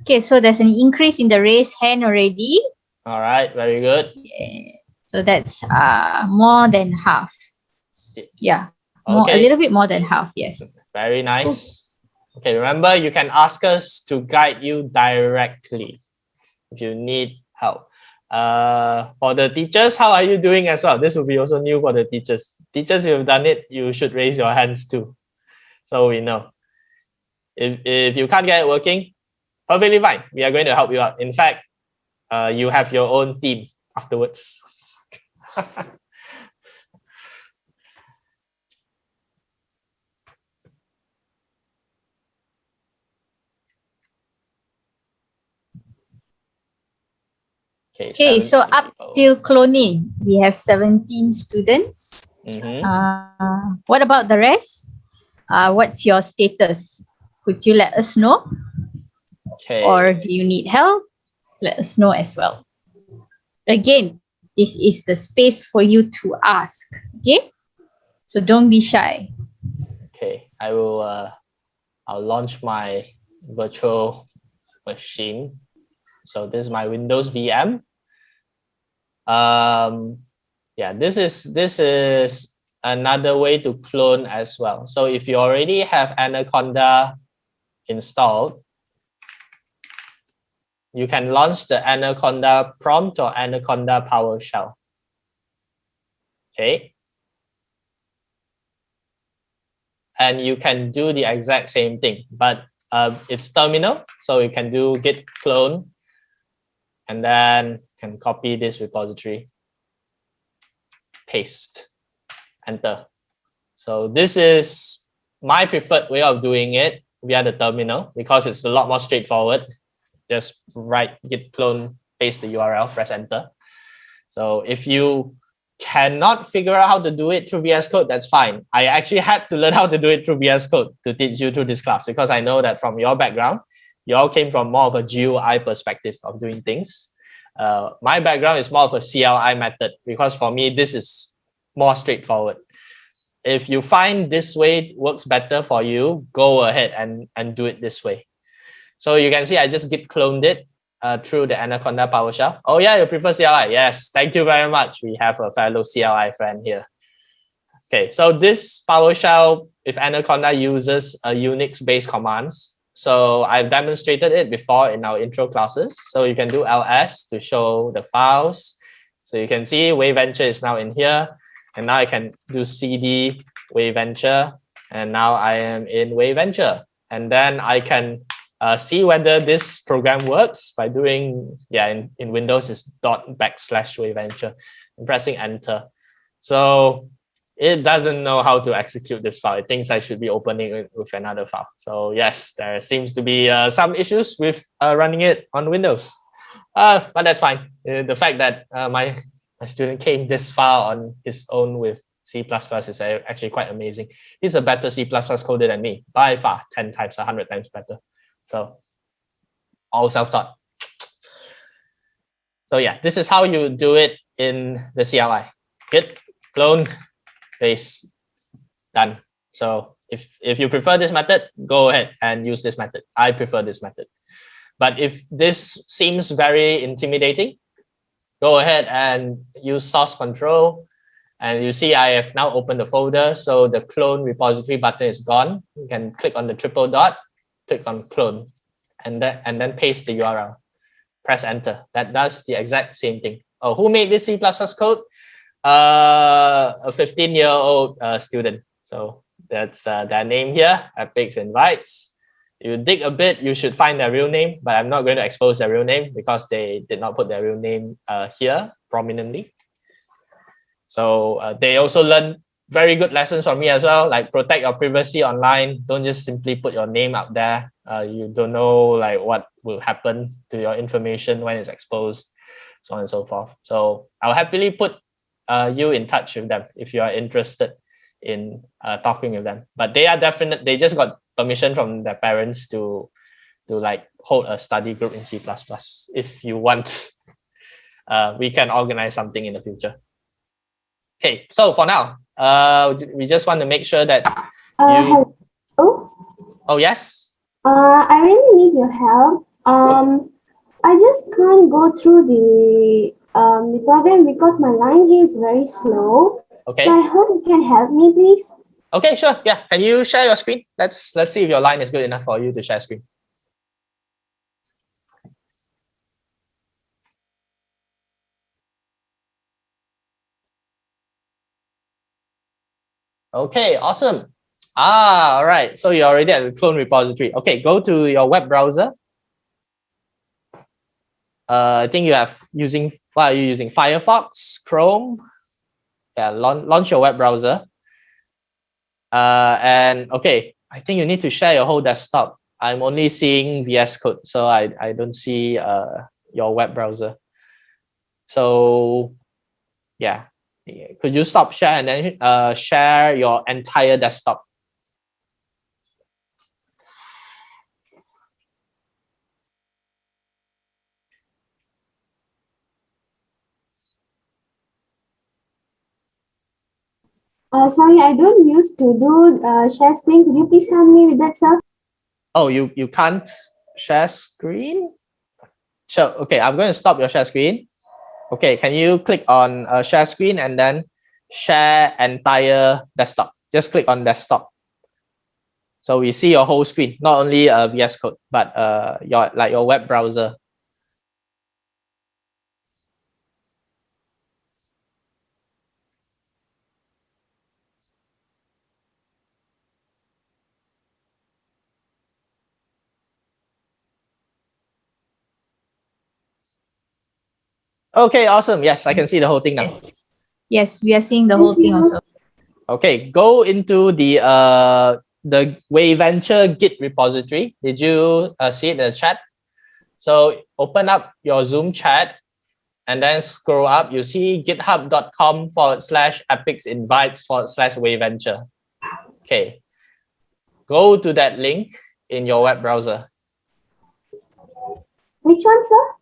Speaker 2: Okay, so there's an increase in the raised hand already.
Speaker 1: All right, very good.
Speaker 2: Yeah. So that's more than half. Yeah,
Speaker 1: Okay.
Speaker 2: A little bit more than half, yes.
Speaker 1: Very nice. Okay, remember, you can ask us to guide you directly if you need help. For the teachers, how are you doing as well? This will be also new for the teachers. Teachers, if you've done it, you should raise your hands too. So we know. If you can't get it working, perfectly fine. We are going to help you out. In fact, you have your own team afterwards.
Speaker 2: Okay, so up till cloning, we have 17 students. What about the rest? What's your status? Could you let us know?
Speaker 1: Okay.
Speaker 2: Or do you need help? Let us know as well. Again, this is the space for you to ask, okay? So don't be shy.
Speaker 1: Okay, I'll launch my virtual machine. So this is my Windows VM. This is another way to clone as well. So if you already have Anaconda installed, you can launch the Anaconda prompt or Anaconda PowerShell. Okay. And you can do the exact same thing, but it's terminal. So you can do git clone and then can copy this repository, paste, enter. So this is my preferred way of doing it via the terminal because it's a lot more straightforward. Just write git clone, paste the URL, press enter. So if you cannot figure out how to do it through VS Code, that's fine. I actually had to learn how to do it through VS Code to teach you through this class because I know that from your background, you all came from more of a GUI perspective of doing things. My background is more of a CLI method because for me, this is more straightforward. If you find this way works better for you, go ahead and do it this way. So you can see I just git cloned it through the Anaconda PowerShell. Oh yeah, you prefer CLI? Yes, thank you very much. We have a fellow CLI friend here. Okay, so this PowerShell, if Anaconda uses a Unix-based commands, so I've demonstrated it before in our intro classes. So you can do ls to show the files. So you can see WaveVenture is now in here, and now I can do cd WaveVenture, and now I am in WaveVenture, and then I can see whether this program works by doing, in Windows is ./WaveVenture and pressing enter. So it doesn't know how to execute this file. It thinks I should be opening it with another file. So yes, there seems to be some issues with running it on Windows. But that's fine. The fact that my student came this far on his own with C++ is actually quite amazing. He's a better C++ coder than me, by far, 10 times, 100 times better. So all self-taught. So yeah, this is how you do it in the CLI. Git, clone, paste, done. So if you prefer this method, go ahead and use this method. I prefer this method. But if this seems very intimidating, go ahead and use source control. And you see I have now opened the folder. So the clone repository button is gone. You can click on the triple dot, click on clone, and then paste the URL. Press enter. That does the exact same thing. Oh, who made this C++ code? A 15-year-old student. So that's their name here, Epics Invites. You dig a bit, you should find their real name, but I'm not going to expose their real name because they did not put their real name here prominently. So they also learned very good lessons from me as well, like protect your privacy online. Don't just simply put your name out there. You don't know like what will happen to your information when it's exposed, so on and so forth. So I'll happily put you in touch with them if you are interested in talking with them. But they are definite. They just got permission from their parents to like hold a study group in C++. If you want, we can organize something in the future. Okay, so for now, we just want to make sure that
Speaker 3: Hello.
Speaker 1: Oh yes.
Speaker 3: I really need your help. I just can't go through the program because my line here is very slow.
Speaker 1: Okay.
Speaker 3: So I hope you can help me, please.
Speaker 1: Okay, sure. Yeah. Can you share your screen? Let's see if your line is good enough for you to share screen. Okay, awesome. All right. So you're already at the clone repository. Okay, go to your web browser. I think you have what are you using? Firefox, Chrome? Yeah, launch your web browser. And okay, I think you need to share your whole desktop. I'm only seeing VS Code, so I don't see your web browser. So yeah, could you stop share and then share your entire desktop?
Speaker 3: Sorry, I don't used to do share screen. Could you please help me with that, sir?
Speaker 1: Oh, you can't share screen? Sure. Okay, I'm going to stop your share screen. Okay, can you click on share screen and then share entire desktop? Just click on desktop. So we see your whole screen, not only VS Code, but your web browser. Okay, awesome. Yes, I can see the whole thing now.
Speaker 2: Yes, we are seeing the whole thing also.
Speaker 1: Okay, go into the WaveVenture Git repository. Did you see it in the chat? So open up your Zoom chat and then scroll up. You see github.com/epicsinvites/WaveVenture. Okay, go to that link in your web browser.
Speaker 3: Which one, sir?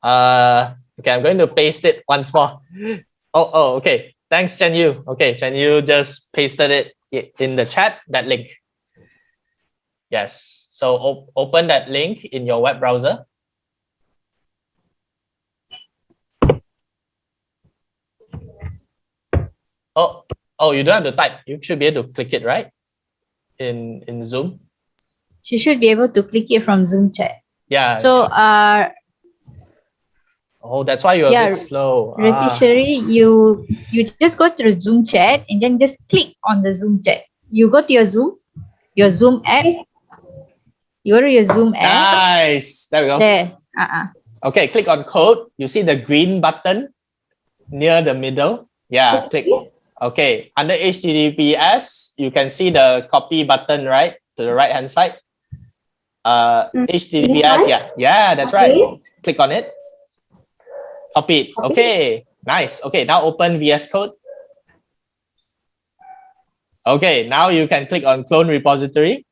Speaker 1: Okay, I'm going to paste it once more. Oh, okay. Thanks, Chen Yu. Okay, Chen Yu just pasted it in the chat, that link. Yes. So open that link in your web browser. Oh, Oh, you don't have to type. You should be able to click it, right? In Zoom.
Speaker 2: She should be able to click it from Zoom chat.
Speaker 1: Yeah.
Speaker 2: So
Speaker 1: oh, that's why you're a bit slow.
Speaker 2: Ratishari, you just go to the Zoom chat and then just click on the Zoom chat. You go to your Zoom app. You go to your Zoom app.
Speaker 1: Nice. There we go.
Speaker 2: There.
Speaker 1: Okay, click on code. You see the green button near the middle. Yeah, click. Okay, under HTTPS, you can see the copy button, right? To the right hand side. HTTPS, yeah, that's right. Click on it. Copy it. Okay, nice. Okay, now open VS Code. Okay, now you can click on clone repository.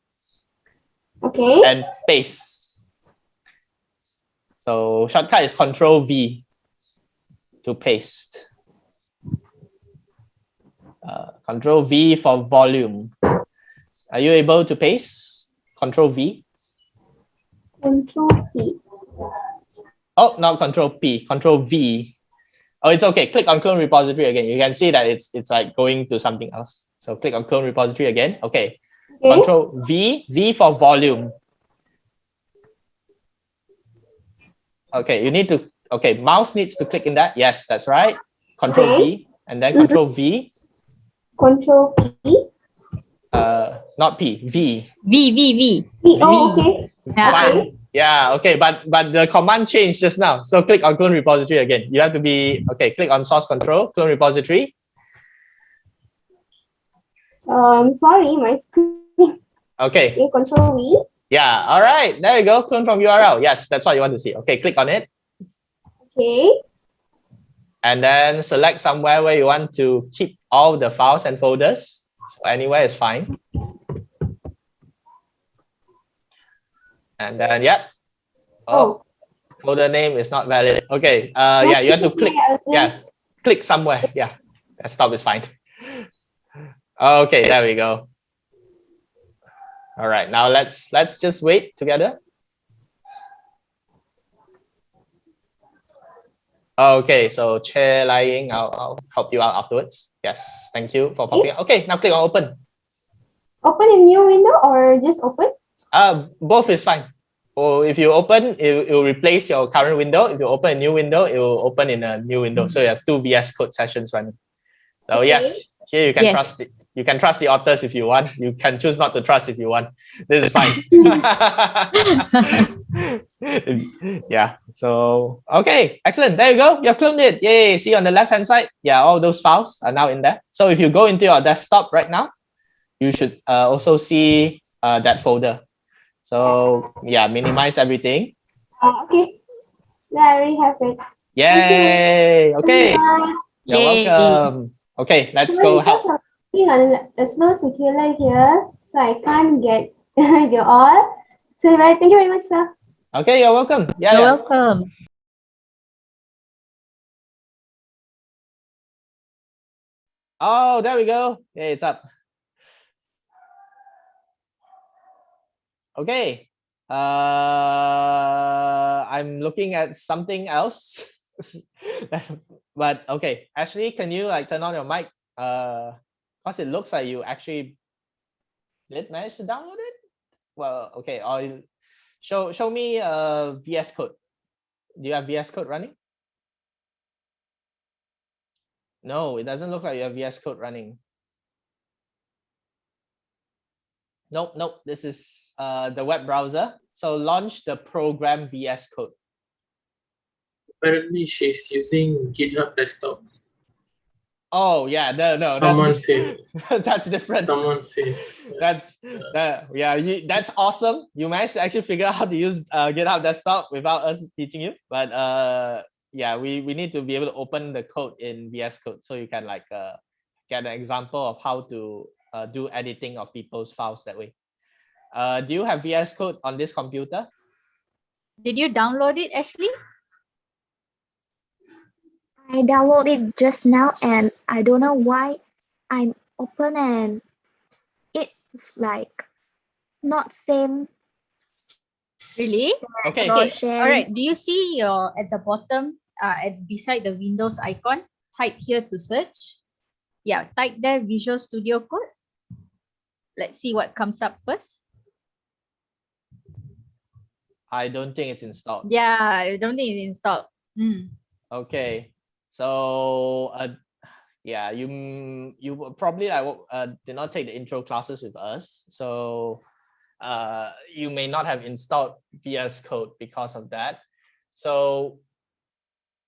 Speaker 3: Okay.
Speaker 1: And paste. So shortcut is Control V to paste. Control V for volume. Are you able to paste? Control V.
Speaker 3: Control P.
Speaker 1: Oh, not Control P. Control V. Oh, it's okay. Click on clone repository again. You can see that it's like going to something else. So click on clone repository again. Okay. Control V. V for volume. Okay, you need to. Okay, mouse needs to click in that. Yes, that's right. Control V and then Control V.
Speaker 3: Control P.
Speaker 1: Not P. V.
Speaker 2: V.
Speaker 3: Oh, okay.
Speaker 1: Fine. Yeah. Okay. But the command changed just now. So click on clone repository again. You have to be okay. Click on source control, clone repository.
Speaker 3: Sorry, my screen.
Speaker 1: Okay.
Speaker 3: Control V.
Speaker 1: Yeah. All right. There you go. Clone from URL. Yes, that's what you want to see. Okay. Click on it.
Speaker 3: Okay.
Speaker 1: And then select somewhere where you want to keep all the files and folders. So anywhere is fine. And then, yeah. Oh, folder name is not valid. Okay. Yeah, you have to click. Yes. Click somewhere. Yeah. Desktop is fine. Okay, there we go. All right. Now let's just wait together. Okay, so chair lying. I'll help you out afterwards. Yes, thank you for popping up. Okay, now click on open.
Speaker 3: Open a new window or just open?
Speaker 1: Both is fine. Or if you open, it will replace your current window. If you open a new window, it will open in a new window. So you have two VS Code sessions running. So yes, here you can trust it. You can trust the authors if you want. You can choose not to trust if you want. This is fine. Yeah. So okay, excellent. There you go. You have cloned it. Yay! See on the left hand side. Yeah, all those files are now in there. So if you go into your desktop right now, you should also see that folder. So yeah, minimize everything.
Speaker 3: Okay. I already have it.
Speaker 1: Yay! Okay. You're welcome. Okay, let's go help.
Speaker 3: A slow circular here, so I can't get you all. So thank you very much, sir.
Speaker 1: Okay, you're welcome. Yeah,
Speaker 2: you're welcome.
Speaker 1: Oh, there we go. Hey, it's up. Okay. I'm looking at something else. But okay, Ashley, can you like turn on your mic? Because it looks like you actually did manage to download it. Well, okay. Or show me VS Code. Do you have VS Code running? No, it doesn't look like you have VS Code running. Nope. This is the web browser. So launch the program VS Code.
Speaker 6: Apparently, she's using GitHub desktop.
Speaker 1: Oh yeah, no.
Speaker 6: Someone said
Speaker 1: that's different.
Speaker 6: Someone said
Speaker 1: that's that's awesome. You managed to actually figure out how to use GitHub desktop without us teaching you. But yeah, we need to be able to open the code in VS Code so you can like get an example of how to do editing of people's files that way. Do you have VS Code on this computer?
Speaker 2: Did you download it, Ashley?
Speaker 7: I downloaded it just now and I don't know why I'm open and it's like not same.
Speaker 2: Really?
Speaker 1: Okay.
Speaker 2: All right. Do you see your at the bottom beside the Windows icon? Type here to search. Yeah, type there Visual Studio Code. Let's see what comes up first.
Speaker 1: I don't think it's installed.
Speaker 2: Yeah, I don't think it's installed.
Speaker 1: Okay, so yeah, you probably did not take the intro classes with us, so you may not have installed VS Code because of that. So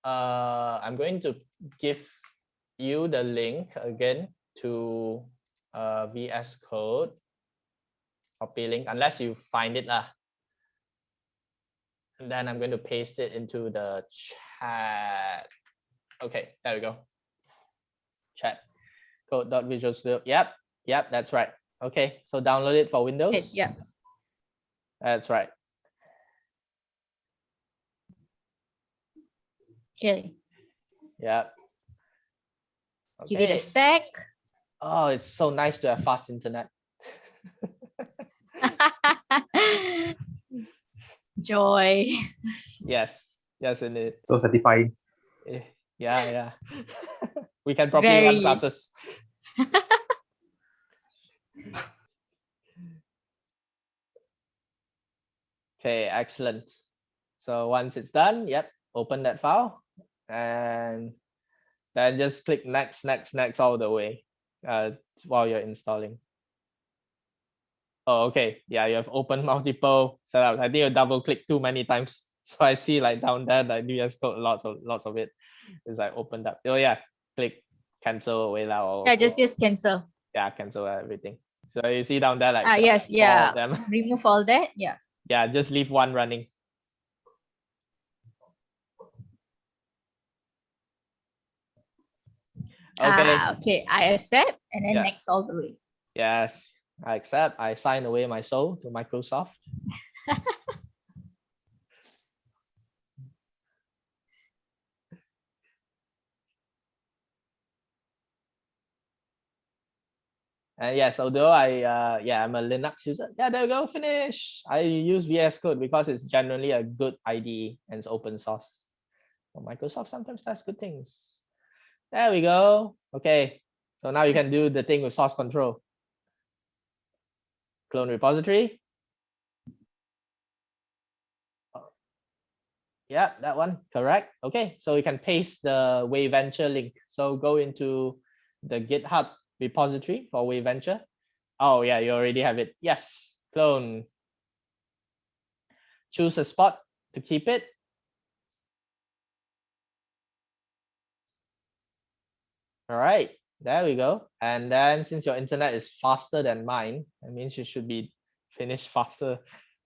Speaker 1: I'm going to give you the link again to VS Code. Copy link unless you find it lah. And then I'm going to paste it into the chat. Okay, there we go. Chat code.visual studio. Yep, that's right. Okay, so download it for Windows.
Speaker 2: Okay, yeah.
Speaker 1: That's right.
Speaker 2: Okay.
Speaker 1: Yeah.
Speaker 2: Give it a sec.
Speaker 1: Oh, it's so nice to have fast internet.
Speaker 2: Joy.
Speaker 1: Yes, indeed.
Speaker 4: So satisfying.
Speaker 1: Yeah. We can probably run classes. Okay, excellent. So once it's done, open that file and then just click next all the way while you're installing. Oh, okay. Yeah, you have opened multiple setups. I think you double click too many times. So I see like down there, like VS Code, lots of it is like opened up. Oh yeah, click cancel away now.
Speaker 2: Yeah, just cancel.
Speaker 1: Yeah, cancel everything. So you see down there like
Speaker 2: yes, yeah.
Speaker 1: all of them.
Speaker 2: Remove all that. Yeah.
Speaker 1: Yeah, just leave one running. Okay.
Speaker 2: Okay, I accept and then next all the way.
Speaker 1: Yes, I accept. I sign away my soul to Microsoft. And yes, although I'm a Linux user. Yeah, there we go, finish. I use VS Code because it's generally a good IDE and it's open source. Well, Microsoft sometimes does good things. There we go. Okay, so now you can do the thing with source control. Clone repository. Yeah, that one, correct. Okay, so you can paste the WaveVenture link. So go into the GitHub repository for WaveVenture. Oh yeah, you already have it. Yes, clone. Choose a spot to keep it. All right, there we go. And then since your internet is faster than mine, that means you should be finished faster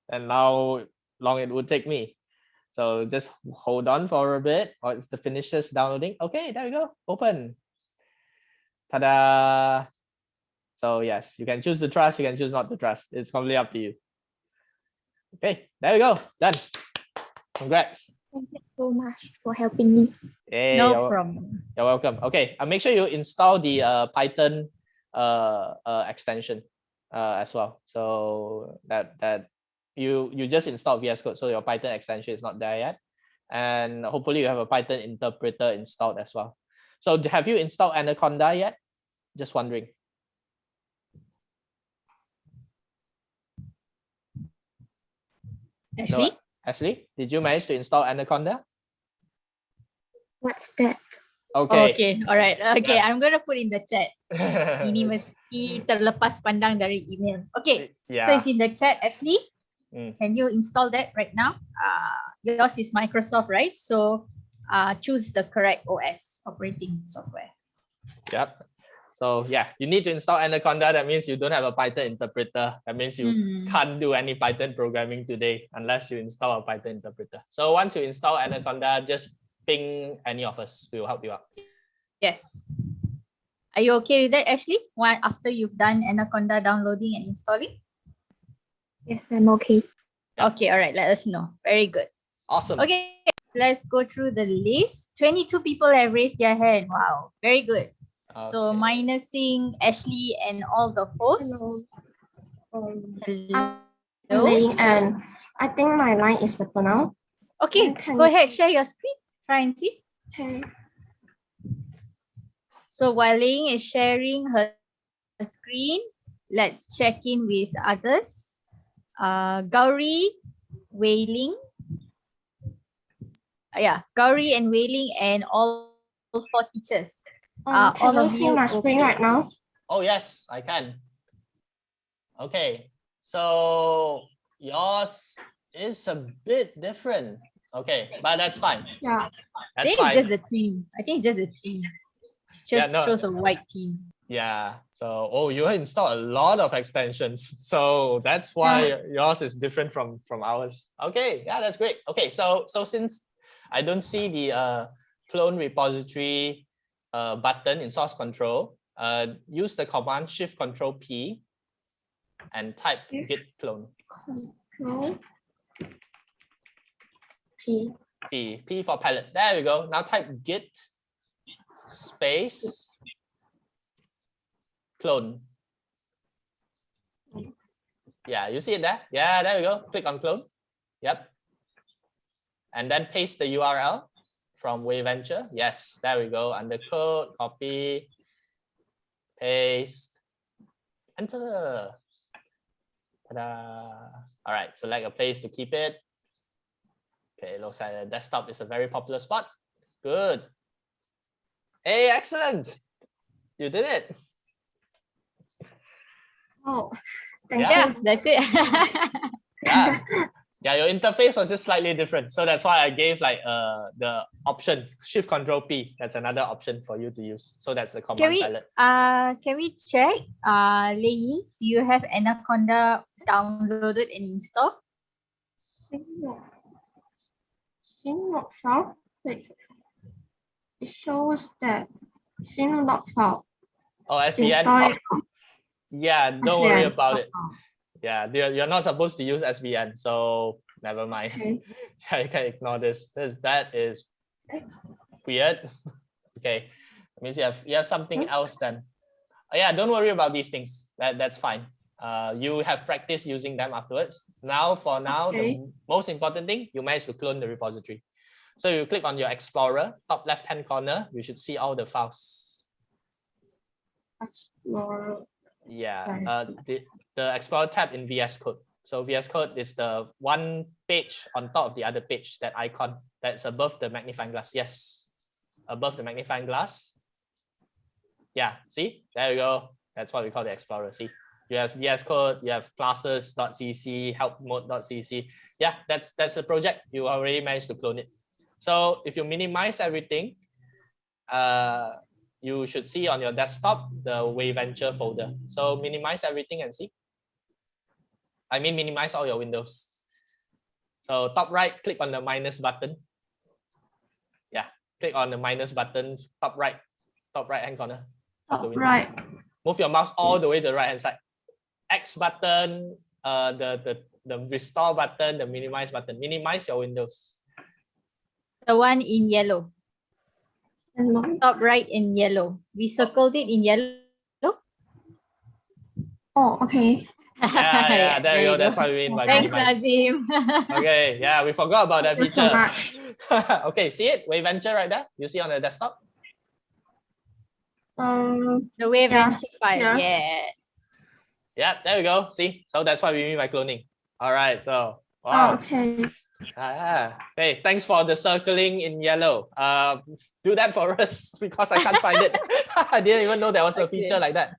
Speaker 1: than how long it would take me. So just hold on for a bit, or it's the finishes downloading. Okay, there we go. Open. Ta-da! So yes, you can choose to trust, you can choose not to trust. It's completely up to you. Okay, there we go. Done. Congrats.
Speaker 7: Thank you so much for helping me.
Speaker 1: Hey,
Speaker 2: No problem.
Speaker 1: You're welcome. Okay, make sure you install the Python extension as well. So that you just install VS Code, so your Python extension is not there yet, and hopefully you have a Python interpreter installed as well. So have you installed Anaconda yet? Just wondering.
Speaker 2: Ashley?
Speaker 1: No, Ashley, did you manage to install Anaconda?
Speaker 7: What's that?
Speaker 1: Okay.
Speaker 2: Okay, all right. Okay,
Speaker 1: Yes.
Speaker 2: I'm going to put in the chat. Ini mesti terlepas pandang dari email. Okay, so it's in the chat, Ashley. Can you install that right now? Yours is Microsoft, right? So choose the correct OS, operating software.
Speaker 1: Yep. So yeah, you need to install Anaconda. That means you don't have a Python interpreter. That means you can't do any Python programming today unless you install a Python interpreter. So once you install Anaconda, just ping any of us. We will help you out.
Speaker 2: Yes. Are you okay with that, Ashley? After you've done Anaconda downloading and installing?
Speaker 7: Yes, I'm okay.
Speaker 2: Okay, all right. Let us know. Very good.
Speaker 1: Awesome.
Speaker 2: Okay, let's go through the list. 22 people have raised their hand. Wow, very good.
Speaker 1: Okay.
Speaker 2: So minusing Ashley and all the hosts.
Speaker 3: Hello.
Speaker 2: Hello.
Speaker 3: And I think my line is better now.
Speaker 2: Okay, go ahead. Share your screen. Try and see.
Speaker 3: Okay.
Speaker 2: So while Ling is sharing her screen, let's check in with others. Gauri, Wei Ling. Yeah, Gauri and Wei Ling and all 4 teachers. All
Speaker 8: Can you
Speaker 2: of
Speaker 8: see
Speaker 2: you
Speaker 8: my screen
Speaker 2: okay?
Speaker 8: right now?
Speaker 1: Oh, yes, I can. Okay, so yours is a bit different. Okay, but that's fine.
Speaker 8: Yeah.
Speaker 2: I
Speaker 1: That's
Speaker 2: think it's
Speaker 1: fine.
Speaker 2: just the theme. I think it's just the theme. It's just
Speaker 1: no.
Speaker 2: shows a white theme.
Speaker 1: Yeah. So, oh, you installed a lot of extensions. So that's why yours is different from ours. Okay. Yeah, that's great. Okay. So since I don't see the clone repository button in source control, use the command Shift Control P and type git clone.
Speaker 8: Control P.
Speaker 1: P for palette. There we go. Now type git space clone. Yeah, you see it there? Yeah, there we go. Click on clone. Yep. And then paste the URL from WayVenture. Yes, there we go. Under code, copy, paste, enter. Ta-da. All right, select a place to keep it. Okay, looks like the desktop is a very popular spot. Good. Hey, excellent. You did it.
Speaker 8: Oh, thank
Speaker 2: Yeah,
Speaker 8: you.
Speaker 2: that's it.
Speaker 1: Yeah. Yeah, your interface was just slightly different. So that's why I gave like the option Shift Control P. That's another option for you to use. So that's the command palette.
Speaker 2: Can we check? Lei, do you have Anaconda downloaded and installed?
Speaker 8: Synlog file. Wait. It shows that Synlog file.
Speaker 1: Oh, SVN. Yeah, don't worry about it. Yeah, you're not supposed to use SVN, so never mind.
Speaker 8: Okay.
Speaker 1: Yeah, you can ignore this. That is weird. Okay, that means you have something else then. Yeah, don't worry about these things. That's fine. You have practice using them afterwards. For now, the most important thing, you managed to clone the repository. So you click on your Explorer, top left-hand corner, you should see all the files.
Speaker 8: Explorer.
Speaker 1: Yeah, the Explorer tab in VS Code. So VS Code is the one page on top of the other page, that icon that's above the magnifying glass. Yes, above the magnifying glass. Yeah, see, there we go. That's what we call the Explorer. See, you have VS Code, you have classes.cc, help mode.cc. Yeah, that's the project. You already managed to clone it. So if you minimize everything, you should see on your desktop the WayVenture folder. So minimize everything and see. I mean, minimize all your windows. So top right, click on the minus button. Yeah, click on the minus button, top right hand corner.
Speaker 8: Top right.
Speaker 1: Move your mouse all the way to the right hand side. X button, the restore button, the minimize button. Minimize your windows.
Speaker 2: The one in yellow. Top right in yellow. We circled it in yellow.
Speaker 8: Oh, okay.
Speaker 1: Yeah, there you go. That's what we mean by
Speaker 2: Thanks,
Speaker 1: minimize.
Speaker 2: Nazim.
Speaker 1: Okay, yeah, we forgot about that
Speaker 8: Thank you
Speaker 1: feature.
Speaker 8: so much.
Speaker 1: Okay, see it? WayVenture right there. You see on the desktop?
Speaker 2: The WayVenture file.
Speaker 8: Yeah.
Speaker 2: Yes.
Speaker 1: Yeah, there we go. See? So that's what we mean by cloning. All right, so wow.
Speaker 8: Oh, okay.
Speaker 1: Hey, thanks for the circling in yellow. Do that for us because I can't find it. I didn't even know there was a feature like that.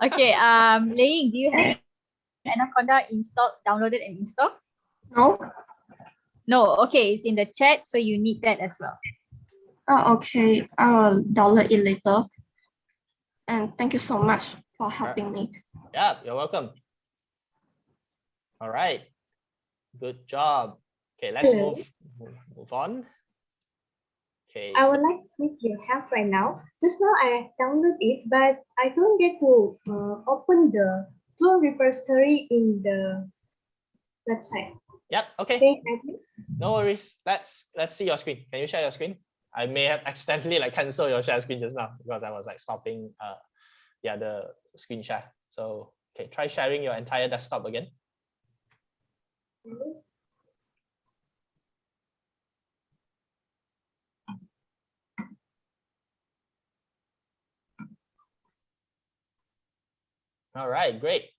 Speaker 2: Okay, Ling, do you have Anaconda installed, downloaded and installed?
Speaker 8: No.
Speaker 2: No, okay, it's in the chat, so you need that as well.
Speaker 8: Oh, okay. I will download it later. And thank you so much for helping me.
Speaker 1: Yeah, you're welcome. All right. Good job. Okay, let's move on. Okay.
Speaker 9: I would like to need your help right now. Just now I downloaded it, but I don't get to open the clone repository in the website.
Speaker 1: Yep. Okay.
Speaker 9: Okay,
Speaker 1: No worries. Let's see your screen. Can you share your screen? I may have accidentally cancel your share screen just now because I was stopping the screen share. So okay, try sharing your entire desktop again. All right, great.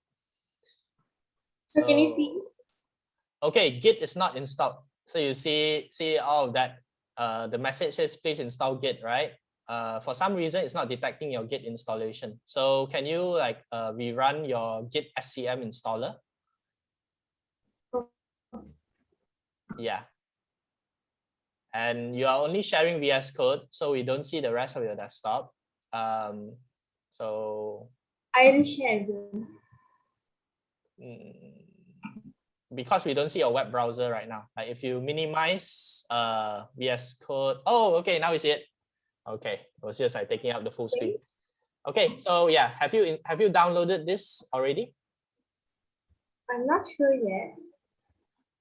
Speaker 9: So can you see?
Speaker 1: Okay, Git is not installed. So you see all of that. The message says please install Git, right? For some reason, it's not detecting your Git installation. So can you like rerun your Git SCM installer? Yeah. And you are only sharing VS Code, so we don't see the rest of your desktop. So
Speaker 9: I reshared.
Speaker 1: Because we don't see your web browser right now. Like if you minimize VS Code, oh, okay, now we see it. Okay, it was just like taking out the full screen. Okay, so yeah, have you downloaded this already?
Speaker 9: I'm not sure yet.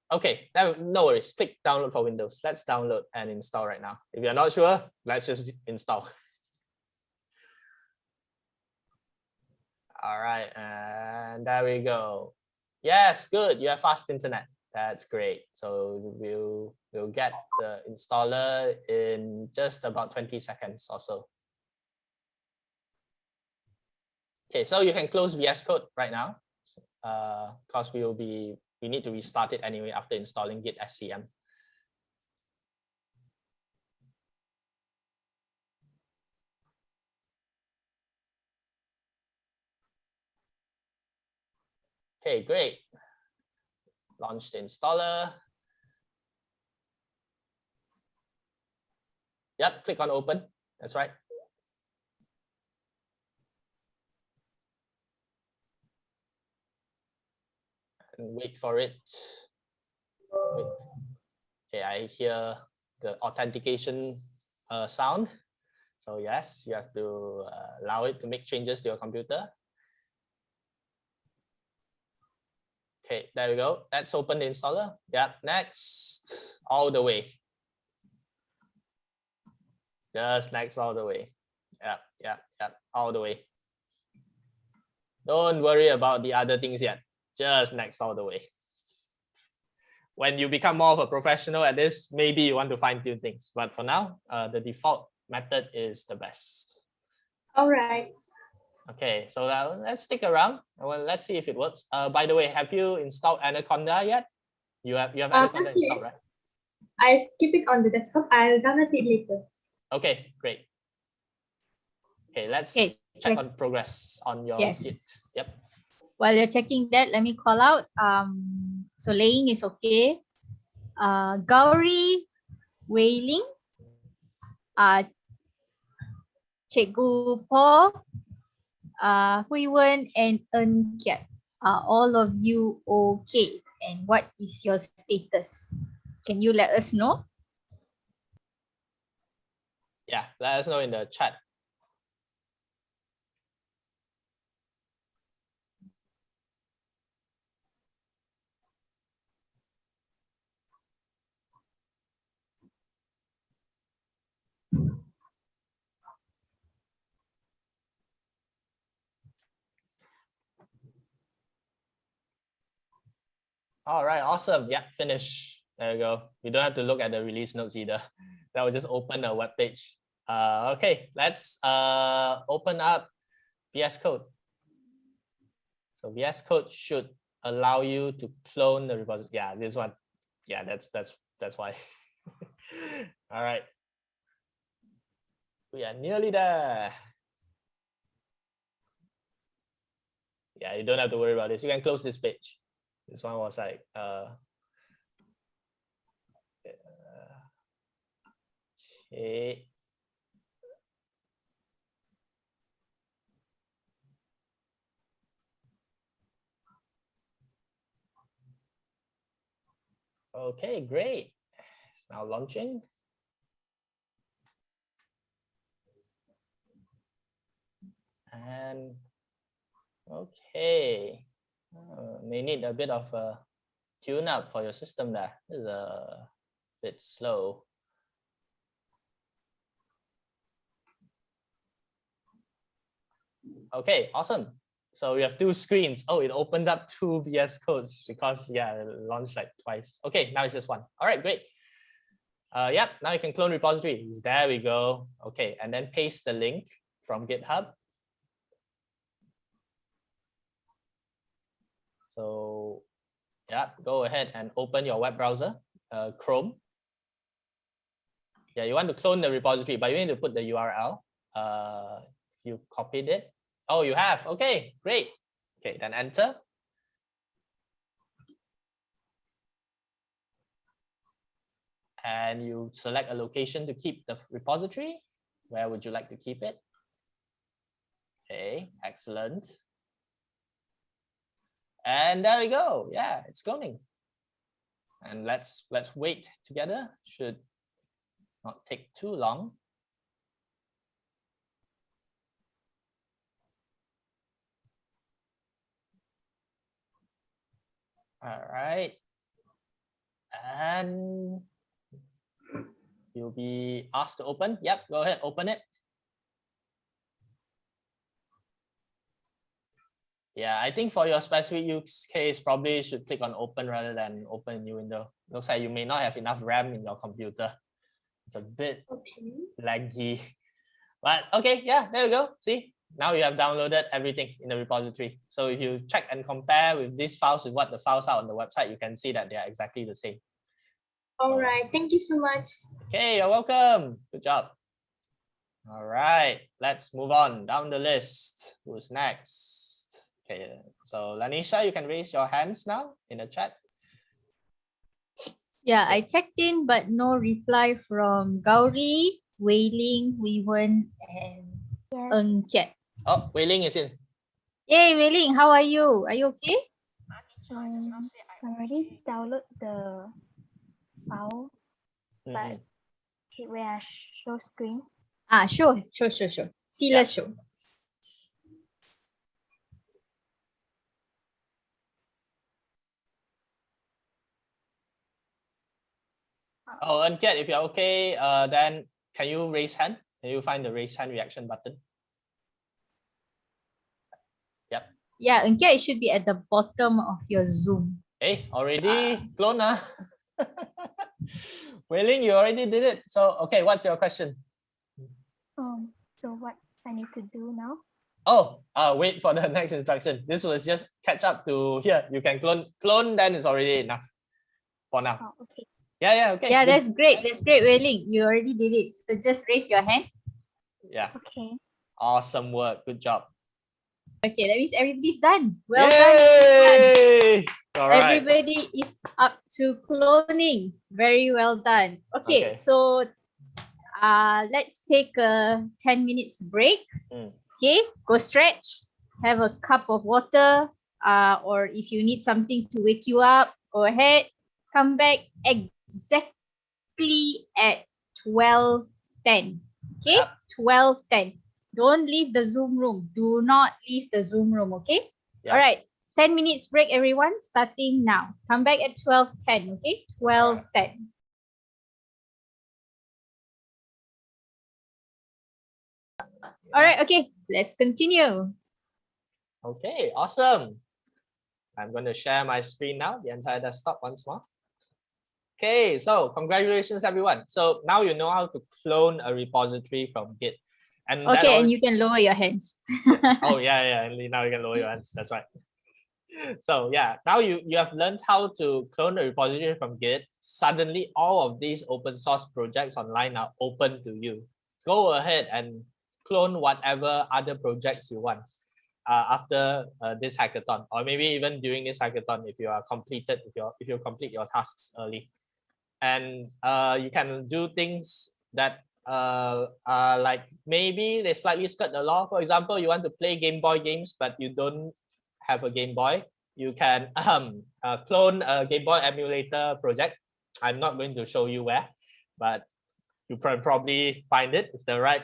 Speaker 1: Okay, no worries. Click download for Windows. Let's download and install right now. If you're not sure, let's just install. All right, and there we go. Yes, good. You have fast internet. That's great. So we'll get the installer in just about 20 seconds or so. Okay, so you can close VS Code right now, because we need to restart it anyway after installing Git SCM. Okay, great. Launch the installer. Yep, click on open. That's right. And wait for it. Wait. Okay, I hear the authentication sound. So yes, you have to allow it to make changes to your computer. Okay, there we go. Let's open the installer. Yep, next, all the way. Just next all the way. Yep, all the way. Don't worry about the other things yet. Just next all the way. When you become more of a professional at this, maybe you want to fine tune things. But for now, the default method is the best.
Speaker 9: All right.
Speaker 1: Okay, so let's stick around. Well, let's see if it works. By the way, have you installed Anaconda yet? You have Anaconda installed, right?
Speaker 9: I skip it on the desktop. I'll download it later.
Speaker 1: Okay, great. Okay, let's check on progress on your Git. Yep.
Speaker 2: While you're checking that, let me call out. So laying is okay. Gauri, Wei-Ling, Cikgu Po, Hui Wen, and Eun Kiat. Are all of you okay? And what is your status? Can you let us know?
Speaker 1: Yeah, let us know in the chat. All right, awesome. Yeah, finish. There you go. You don't have to look at the release notes either. That will just open a web page. Okay, let's open up VS Code. So VS Code should allow you to clone the repository. Yeah, this one. Yeah, that's why. All right. We are nearly there. Yeah, you don't have to worry about this. You can close this page. This one was like okay. Okay, great. It's now launching. And okay, may need a bit of a tune up for your system there. It's a bit slow. Okay, awesome. So we have two screens. Oh, it opened up two VS codes because yeah, it launched like twice. Okay, now it's just one. All right, great. Yep, now you can clone repositories. There we go. Okay, and then paste the link from GitHub. So yeah, go ahead and open your web browser, Chrome. Yeah, you want to clone the repository, but you need to put the URL. You copied it. Oh, you have. Okay, great. Okay, then enter. And you select a location to keep the repository. Where would you like to keep it? Okay, excellent. And there we go. Yeah, it's cloning. And let's wait together. Should not take too long. All right. And you'll be asked to open. Yep, go ahead, open it. Yeah, I think for your specific use case, probably should click on open rather than open a new window. Looks like you may not have enough RAM in your computer. It's a bit laggy. But okay, yeah, there we go. See, now you have downloaded everything in the repository. So if you check and compare with these files with what the files are on the website, you can see that they are exactly the same.
Speaker 9: All right, thank you so much.
Speaker 1: Okay, you're welcome. Good job. All right, let's move on down the list. Who's next? Okay, so Lanisha, you can raise your hands now in the chat.
Speaker 2: Yeah, I checked in, but no reply from Gauri, Wei Ling, Wei Wen, and Ng Kiat.
Speaker 1: Oh, Wei Ling is in.
Speaker 2: Hey, Wei Ling, how are you? Are you okay?
Speaker 7: I already download the file, but where I show screen.
Speaker 2: Sure. See, let's show.
Speaker 1: Oh, and Kiat, if you're okay, then can you raise hand? Can you find the raise hand reaction button? Yep.
Speaker 2: Yeah, Ng Kiat, it should be at the bottom of your Zoom.
Speaker 1: Hey, already clone. Wei Ling, you already did it. So, okay, what's your question?
Speaker 7: So what I need to do now?
Speaker 1: Oh, wait for the next instruction. This was just catch up to here. You can clone, then it's already enough for now.
Speaker 7: Oh, okay.
Speaker 1: Yeah, okay.
Speaker 2: Yeah,
Speaker 1: good.
Speaker 2: that's great. That's great, Wei Ling. You already did it. So just raise your hand.
Speaker 1: Yeah.
Speaker 7: Okay.
Speaker 1: Awesome work. Good job.
Speaker 2: Okay, that means everybody's done. Well
Speaker 1: Yay!
Speaker 2: done.
Speaker 1: All right.
Speaker 2: Everybody is up to cloning. Very well done. Okay,
Speaker 1: Okay.
Speaker 2: so let's take a 10 minutes break. Okay, go stretch, have a cup of water, or if you need something to wake you up, go ahead. Come back exactly at 12:10. Okay, 12:10. Don't leave the Zoom room. Do not leave the Zoom room, okay?
Speaker 1: Yep.
Speaker 2: All right, 10 minutes break, everyone, starting now. Come back at 12:10, okay? 12:10. All right, okay, let's continue.
Speaker 1: Okay, awesome. I'm going to share my screen now, the entire desktop once more. Okay, so congratulations, everyone. So now you know how to clone a repository from Git. And
Speaker 2: okay, and you can lower your hands.
Speaker 1: Oh, yeah. Now you can lower your hands. That's right. So yeah, now you have learned how to clone a repository from Git. Suddenly, all of these open source projects online are open to you. Go ahead and clone whatever other projects you want after this hackathon, or maybe even during this hackathon if you are completed, if you complete your tasks early. And you can do things that like maybe they slightly skirt the law. For example, you want to play Game Boy games, but you don't have a Game Boy. You can clone a Game Boy emulator project. I'm not going to show you where, but you can probably find it with the right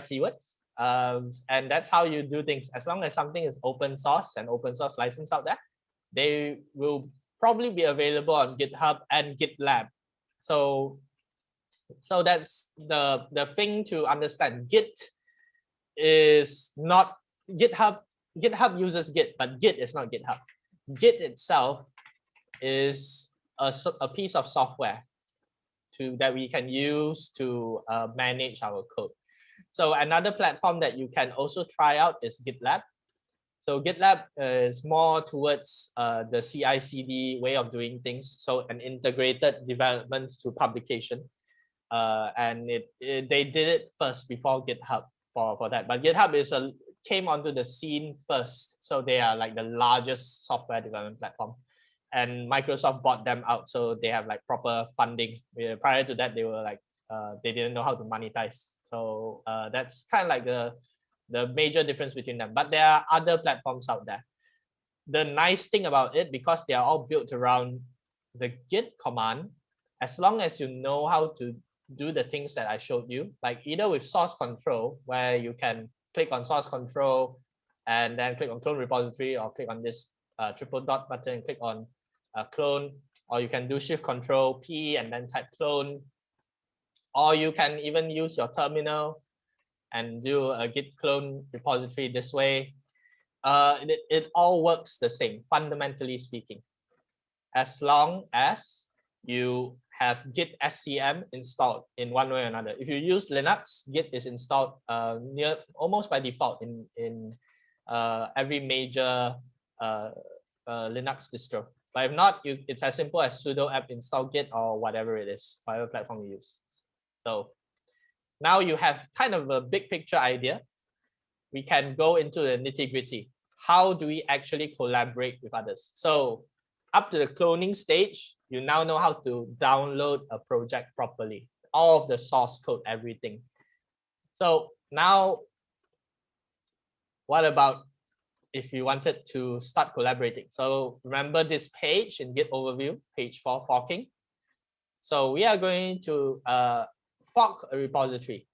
Speaker 1: keywords. And that's how you do things. As long as something is open source and open source license out there, they will probably be available on GitHub and GitLab. So that's the thing to understand. Git is not GitHub. GitHub uses Git, but Git is not GitHub. Git itself is a piece of software that we can use to manage our code. So another platform that you can also try out is GitLab. So GitLab is more towards the CI/CD way of doing things. So an integrated development to publication. And they did it first before GitHub for that. But GitHub came onto the scene first. So they are like the largest software development platform. And Microsoft bought them out. So they have like proper funding. Prior to that, they were like, they didn't know how to monetize. So that's kind of like the major difference between them. But there are other platforms out there. The nice thing about it, because they are all built around the Git command, as long as you know how to do the things that I showed you, like either with source control, where you can click on source control and then click on clone repository, or click on this triple dot button and click on clone, or you can do shift control P and then type clone, or you can even use your terminal and do a git clone repository this way. It all works the same, fundamentally speaking, as long as you have git SCM installed in one way or another. If you use Linux, Git is installed almost by default in every major Linux distro. But if not, it's as simple as sudo apt install git or whatever it is, whatever platform you use. So now you have kind of a big picture idea. We can go into the nitty-gritty. How do we actually collaborate with others? So up to the cloning stage, you now know how to download a project properly, all of the source code, everything. So now, what about if you wanted to start collaborating? So remember this page in Git overview, page 4, forking. So we are going to fork a repository.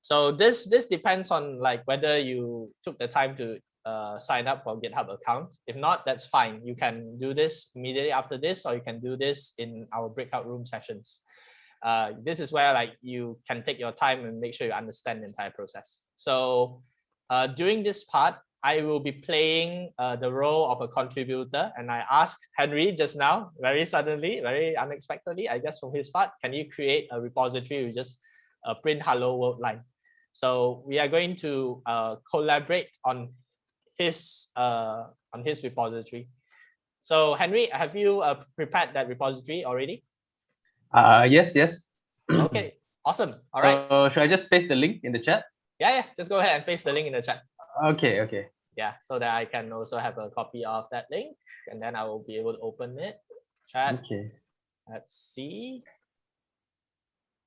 Speaker 1: So this depends on like whether you took the time to sign up for GitHub account. If not, that's fine. You can do this immediately after this, or you can do this in our breakout room sessions. This is where like you can take your time and make sure you understand the entire process. So during this part, I will be playing the role of a contributor, and I asked Henry just now, very suddenly, very unexpectedly, I guess from his part, can you create a repository with just a print hello world line? So we are going to collaborate on his repository. So Henry, have you prepared that repository already?
Speaker 4: Yes.
Speaker 1: Okay, awesome. All right.
Speaker 4: Should I just paste the link in the chat?
Speaker 1: Yeah. Just go ahead and paste the link in the chat.
Speaker 4: Okay.
Speaker 1: Yeah, so that I can also have a copy of that link, and then I will be able to open it. Chat.
Speaker 4: Okay.
Speaker 1: Let's see.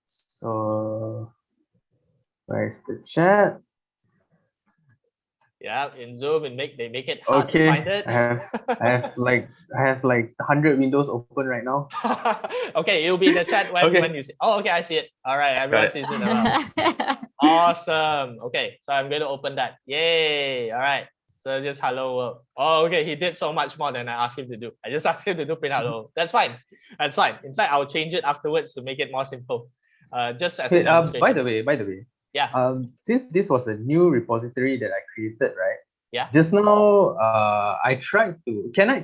Speaker 4: So where's the chat?
Speaker 1: Yeah, in Zoom, they make it hard to find it.
Speaker 4: I have like 100 windows open right now.
Speaker 1: Okay, it'll be in the chat when you see. Oh, okay, I see it. All right, everyone sees it now. Awesome. Okay, so I'm going to open that. Yay! All right. So just hello world. Oh, okay. He did so much more than I asked him to do. I just asked him to do print hello. That's fine. That's fine. In fact, I'll change it afterwards to make it more simple. Just as a demonstration.
Speaker 4: By the way.
Speaker 1: Yeah.
Speaker 4: Since this was a new repository that I created, right?
Speaker 1: Yeah.
Speaker 4: Just now, I tried to. Can I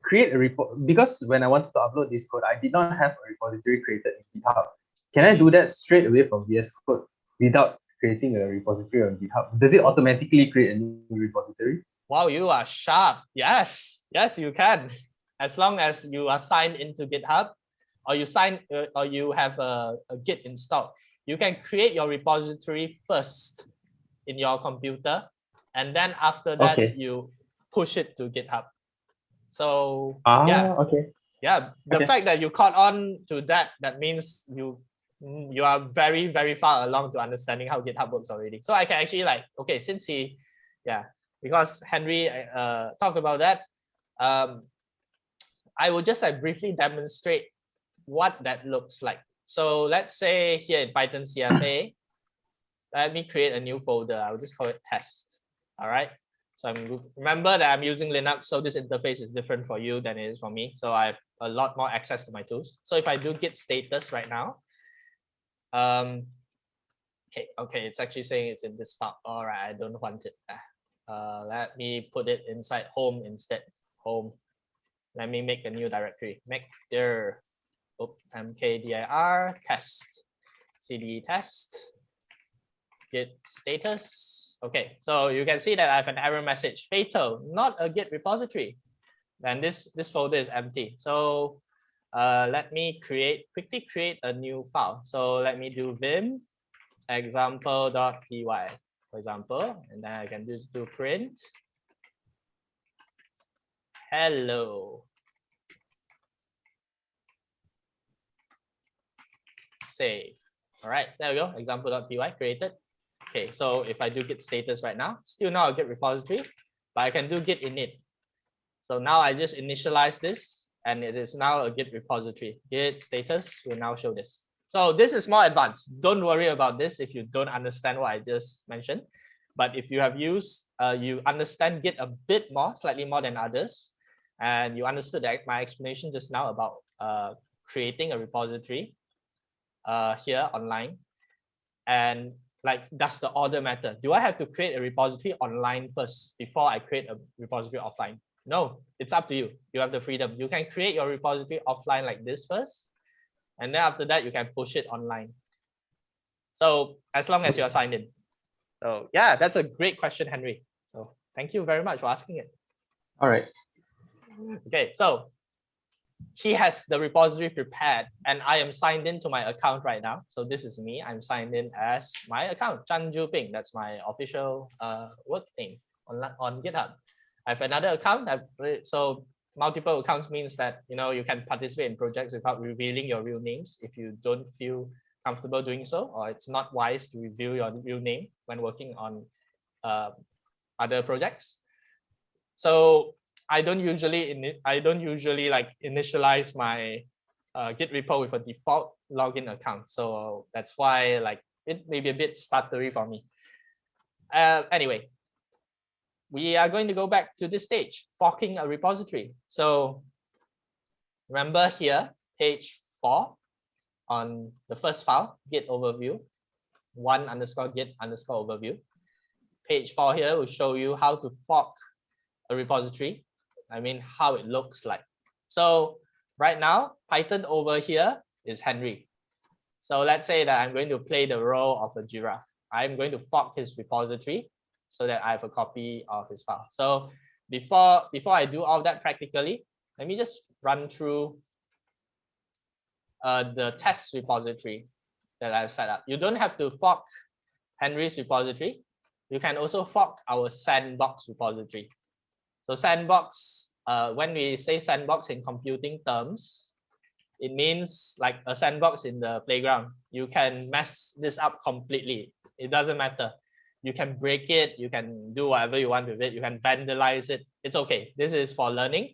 Speaker 4: create a repo? Because when I wanted to upload this code, I did not have a repository created in GitHub. Can I do that straight away from VS Code without creating a repository on GitHub? Does it automatically create a new repository?
Speaker 1: Wow, you are sharp. Yes, you can. As long as you are signed into GitHub, or you have a Git installed, you can create your repository first in your computer, and then after that you push it to GitHub. So the fact that you caught on to that means you are very, very far along to understanding how GitHub works already. So I can actually since because Henry talked about that, I will just briefly demonstrate what that looks like. So let's say here in Python CFA, let me create a new folder. I'll just call it test. All right. So remember that I'm using Linux, so this interface is different for you than it is for me. So I have a lot more access to my tools. So if I do git status right now, okay, it's actually saying it's in this file. All right, I don't want it. Let me put it inside home instead. Home. Let me make a new directory. Mkdir mkdir test cd test git status. Okay, so you can see that I have an error message, fatal, not a git repository. And this folder is empty. So let me quickly create a new file. So let me do vim example.py, for example, and then I can just do print hello. Save. All right, there we go. Example.py created. Okay, so if I do git status right now, still not a git repository, but I can do git init. So now I just initialize this, and it is now a git repository. Git status will now show this. So this is more advanced. Don't worry about this if you don't understand what I just mentioned. But if you have used, you understand Git a bit more, slightly more than others, and you understood that my explanation just now about creating a repository here online, and like, does the order matter? Do I have to create a repository online first before I create a repository offline? No, it's up to you. You have the freedom. You can create your repository offline like this first, and then after that, you can push it online. So as long as you're signed in. So yeah, that's a great question, Henry. So thank you very much for asking it.
Speaker 4: All right.
Speaker 1: Okay, so he has the repository prepared, and I am signed into my account right now. So this is me. I'm signed in as my account, Chan Ju Ping. That's my official work name on GitHub. I have another account. So multiple accounts means that you can participate in projects without revealing your real names if you don't feel comfortable doing so, or it's not wise to reveal your real name when working on other projects. So I don't usually like initialize my Git repo with a default login account. So that's why like it may be a bit stuttery for me. Anyway, we are going to go back to this stage, forking a repository. So remember here, page 4 on the first file, git overview, 1_git_overview. Page 4 here will show you how to fork a repository. I mean, how it looks like. So right now, Python over here is Henry. So let's say that I'm going to play the role of a giraffe. I'm going to fork his repository so that I have a copy of his file. So before I do all that practically, let me just run through the test repository that I've set up. You don't have to fork Henry's repository. You can also fork our sandbox repository. So sandbox, when we say sandbox in computing terms, it means like a sandbox in the playground. You can mess this up completely. It doesn't matter. You can break it. You can do whatever you want with it. You can vandalize it. It's okay. This is for learning.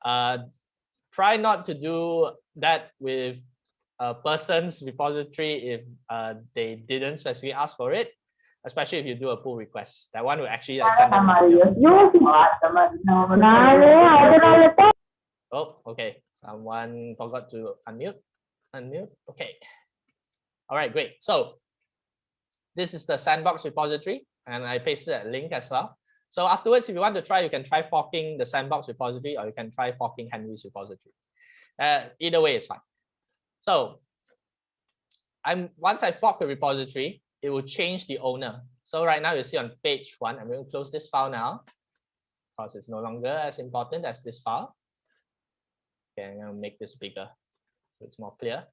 Speaker 1: Try not to do that with a person's repository if they didn't specifically ask for it, especially if you do a pull request. That one will actually like send them. Oh, okay. Someone forgot to unmute. Okay. All right, great. So this is the sandbox repository, and I pasted that link as well. So afterwards, if you want to try, you can try forking the sandbox repository, or you can try forking Henry's repository. Either way is fine. So once I fork the repository, it will change the owner. So right now you see on page 1, I'm going to close this file now because it's no longer as important as this file. Okay, I'm going to make this bigger so it's more clear.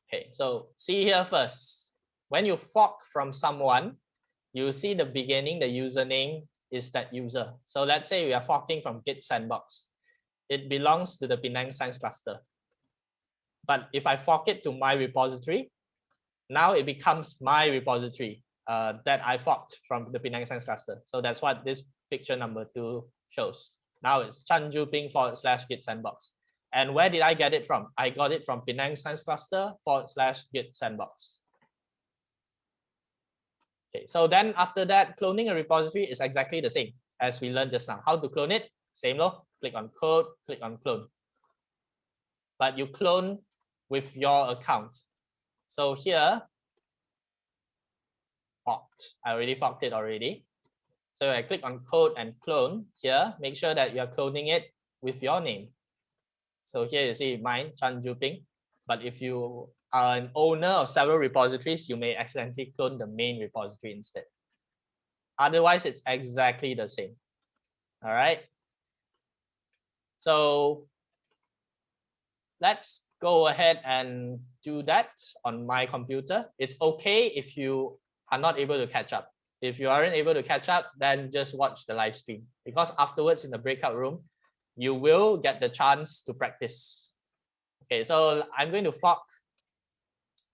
Speaker 1: Okay, so see here first. When you fork from someone, you see the beginning, the username is that user. So let's say we are forking from Git Sandbox. It belongs to the Penang Science Cluster. But if I fork it to my repository, now it becomes my repository that I forked from the Penang Science Cluster. So that's what this picture number 2 shows. Now it's chanjuping /Git Sandbox. And where did I get it from? I got it from Penang Science Cluster /Git Sandbox. Okay, so then after that, cloning a repository is exactly the same as we learned just now. How to clone it? Same law. Click on code, click on clone. But you clone with your account. So here, forked. I already forked it already. So I click on code and clone here. Make sure that you're cloning it with your name. So here you see mine, Chan Ju Ping. But if you are an owner of several repositories, you may accidentally clone the main repository instead. Otherwise, it's exactly the same. All right. So let's go ahead and do that on my computer. It's okay if you are not able to catch up. If you aren't able to catch up, then just watch the live stream, because afterwards in the breakout room, you will get the chance to practice. Okay, so I'm going to fork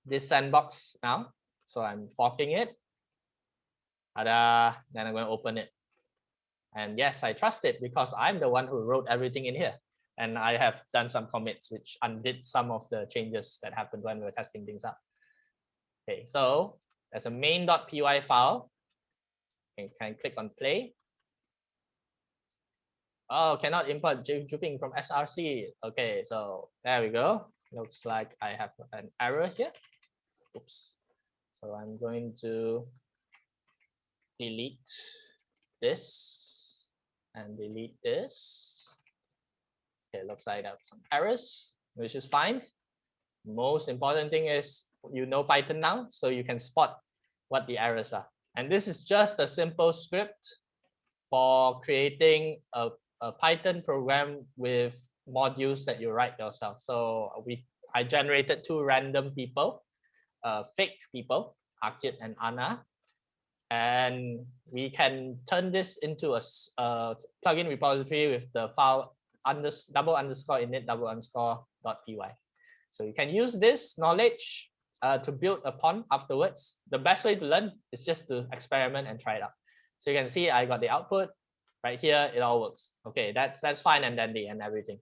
Speaker 1: this sandbox now. So I'm forking it. Ta-da. Then I'm going to open it. And yes, I trust it because I'm the one who wrote everything in here. And I have done some commits which undid some of the changes that happened when we were testing things out. Okay, so there's a main.py file. Okay, can I click on play? Oh, cannot import Juping from SRC. Okay, so there we go. Looks like I have an error here. Oops. So I'm going to delete this and delete this. Okay, looks like I have some errors, which is fine. Most important thing is you know Python now, so you can spot what the errors are. And this is just a simple script for creating a Python program with modules that you write yourself. So I generated two random people, fake people, Akit and Anna. And we can turn this into a plugin repository with the file double underscore init double underscore .py. So you can use this knowledge to build upon afterwards. The best way to learn is just to experiment and try it out. So you can see I got the output right here. It all works. Okay, that's fine and dandy and everything.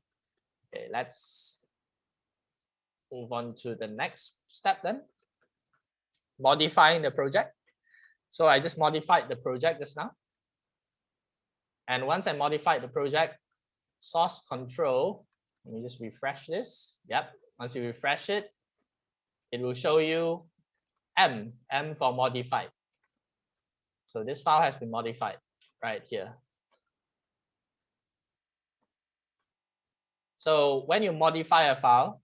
Speaker 1: Okay, let's move on to the next step then. Modifying the project. So I just modified the project just now. And once I modified the project, source control, let me just refresh this. Yep. Once you refresh it, it will show you M for modified. So this file has been modified right here. So when you modify a file,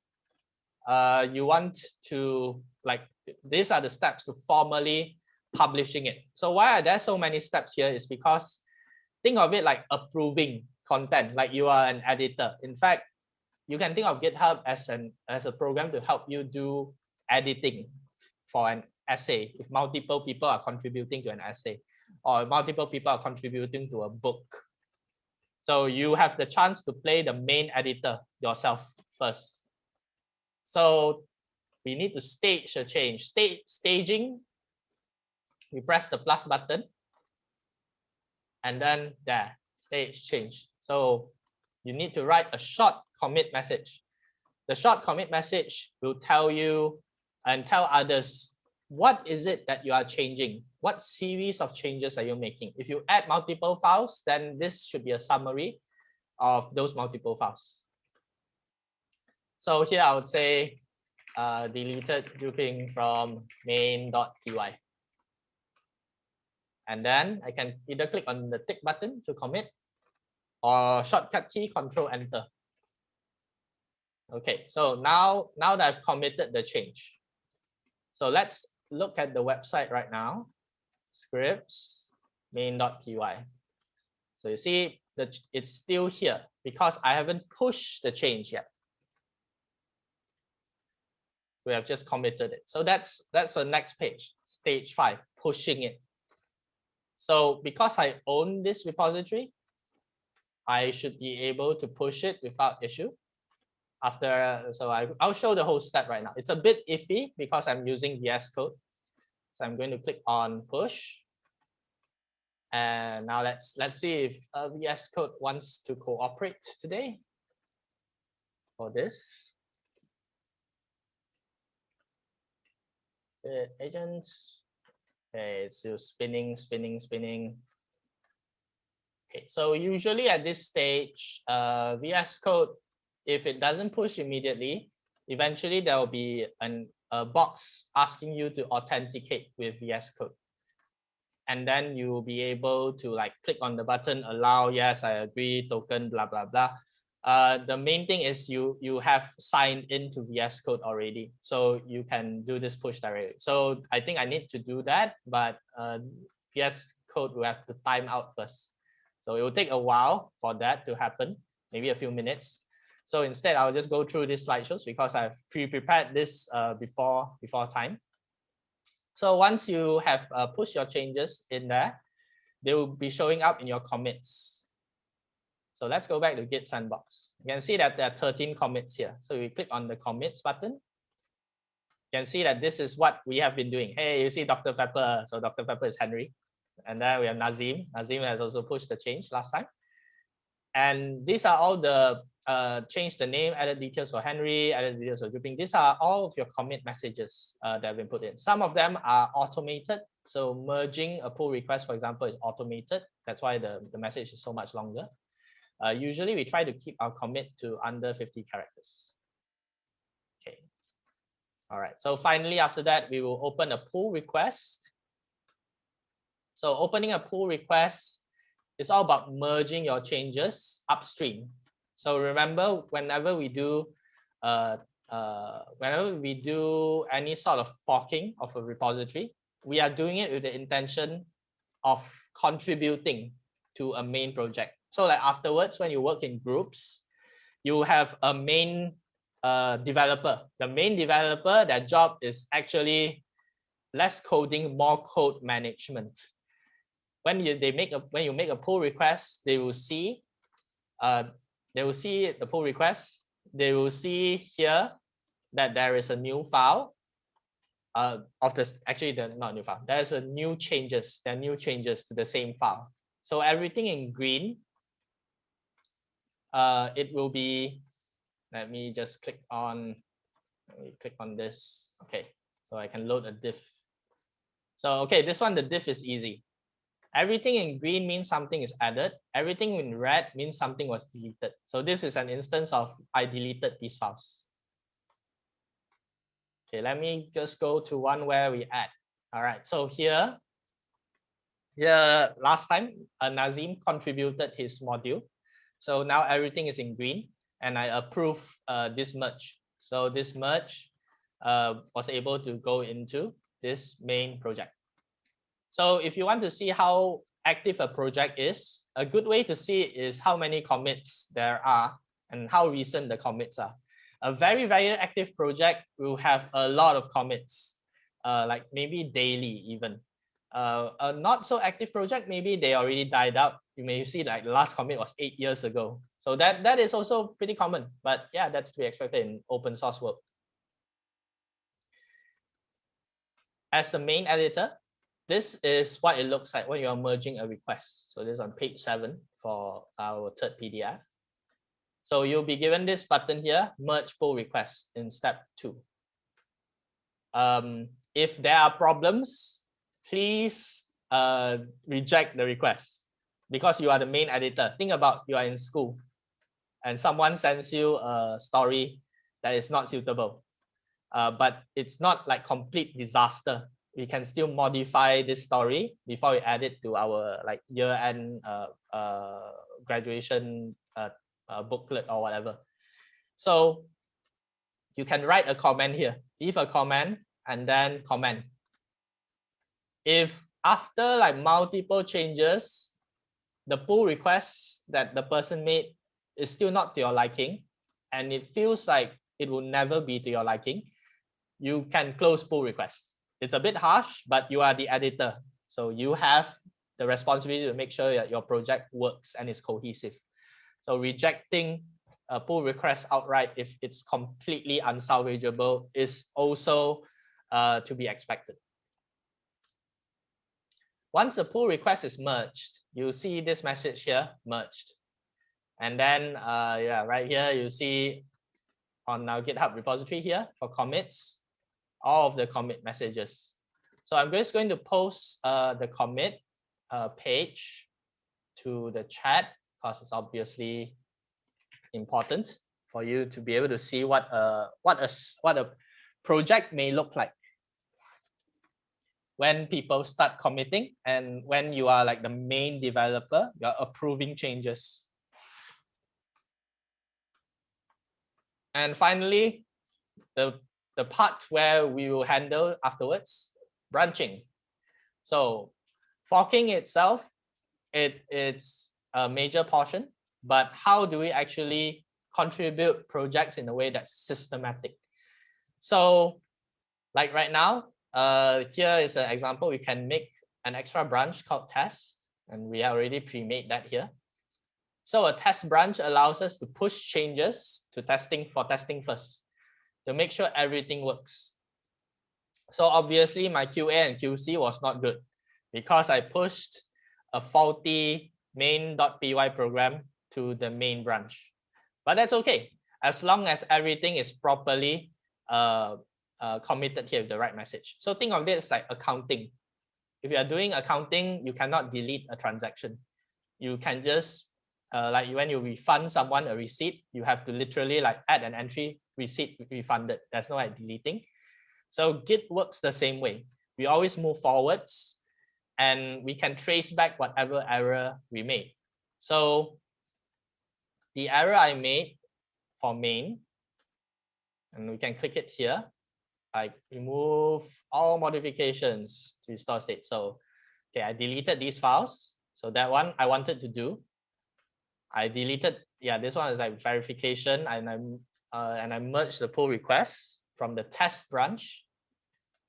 Speaker 1: you want to, like, these are the steps to formally publishing it. So why are there so many steps here is because think of it like approving content, like you are an editor. In fact, you can think of GitHub as a program to help you do editing for an essay. If multiple people are contributing to an essay, or multiple people are contributing to a book. So you have the chance to play the main editor yourself first. So we need to stage a change. Staging, we press the plus button, and then there, stage change. So you need to write a short commit message. The short commit message will tell you and tell others what is it that you are changing. What series of changes are you making? If you add multiple files, then this should be a summary of those multiple files. So here I would say deleted grouping from main.py. And then I can either click on the tick button to commit or shortcut key Control Enter. Okay, so now that I've committed the change. So let's look at the website right now. Scripts, main.py. So you see that it's still here because I haven't pushed the change yet. We have just committed it. So that's the next page, stage 5, pushing it. So because I own this repository, I should be able to push it without issue. So I'll show the whole step right now. It's a bit iffy because I'm using VS Code. So I'm going to click on push. And now let's see if VS Code wants to cooperate today for this. Agents. Okay, it's still spinning. Okay, so usually at this stage, VS Code, if it doesn't push immediately, eventually there will be a box asking you to authenticate with VS Code. And then you will be able to like click on the button, allow, yes, I agree, token, blah, blah, blah. the main thing is you have signed into VS Code already, so you can do this push directly. So I think I need to do that, but VS Code will have to time out first. So it will take a while for that to happen, maybe a few minutes. So instead, I'll just go through these slideshows because I've pre-prepared this before time. So once you have pushed your changes in there, they will be showing up in your commits. So let's go back to Git Sandbox. You can see that there are 13 commits here. So we click on the commits button. You can see that this is what we have been doing. Hey, you see Dr. Pepper. So Dr. Pepper is Henry. And then we have Nazim. Nazim has also pushed the change last time. And these are all the change the name, added details for Henry, added details for grouping. These are all of your commit messages that have been put in. Some of them are automated. So merging a pull request, for example, is automated. That's why the message is so much longer. Usually we try to keep our commit to under 50 characters. Okay. All right. So finally, after that, we will open a pull request. So opening a pull request is all about merging your changes upstream. So remember, whenever we do any sort of forking of a repository, we are doing it with the intention of contributing to a main project. So like afterwards, when you work in groups, you have a main developer. The main developer, their job is actually less coding, more code management. When you make a pull request, they will see the pull request. They will see here that there is a new file of this. Actually, not new file. There's a new changes. There are new changes to the same file. So everything in green. It will be. Let me just click on this. Okay, so I can load a diff. So okay, this one, the diff is easy. Everything in green means something is added. Everything in red means something was deleted. So this is an instance of I deleted these files. Okay, let me just go to one where we add. All right, so here last time Nazim contributed his module. So now everything is in green and I approve this merge. So this merge was able to go into this main project. So if you want to see how active a project is, a good way to see it is how many commits there are and how recent the commits are. A very, very active project will have a lot of commits, like maybe daily even. A not so active project, maybe they already died out. You may see like the last commit was 8 years ago. So that is also pretty common, but yeah, that's to be expected in open source world. As the main editor, this is what it looks like when you are merging a request. So this is on page 7 for our third PDF. So you'll be given this button here, merge pull request in step 2. If there are problems, please reject the request because you are the main editor. Think about you are in school and someone sends you a story that is not suitable, but it's not like complete disaster. We can still modify this story before we add it to our like year-end graduation booklet or whatever. So you can write a comment here, leave a comment and then comment. If after like multiple changes, the pull request that the person made is still not to your liking, and it feels like it will never be to your liking, you can close pull request. It's a bit harsh, but you are the editor. So you have the responsibility to make sure that your project works and is cohesive. So rejecting a pull request outright if it's completely unsalvageable is also to be expected. Once a pull request is merged, you see this message here, merged. And then right here, you see on our GitHub repository here for commits, all of the commit messages. So I'm just going to post the commit page to the chat because it's obviously important for you to be able to see what a project may look like when people start committing and when you are like the main developer, you're approving changes. And finally, the part where we will handle afterwards, branching. So forking itself, it's a major portion, but how do we actually contribute projects in a way that's systematic? So like right now, here is an example. We can make an extra branch called test, and we already pre-made that here. So a test branch allows us to push changes to testing first to make sure everything works. So obviously my QA and QC was not good because I pushed a faulty main.py program to the main branch. But that's okay, as long as everything is properly committed here with the right message. So think of this like accounting. If you are doing accounting, you cannot delete a transaction. You can just, like when you refund someone a receipt, you have to literally like add an entry, receipt refunded. There's no like deleting. So Git works the same way. We always move forwards and we can trace back whatever error we made. So the error I made for main, and we can click it here, like remove all modifications to restore state. So, okay, I deleted these files. So that one I wanted to do. I deleted, yeah, this one is like verification, and I merged the pull request from the test branch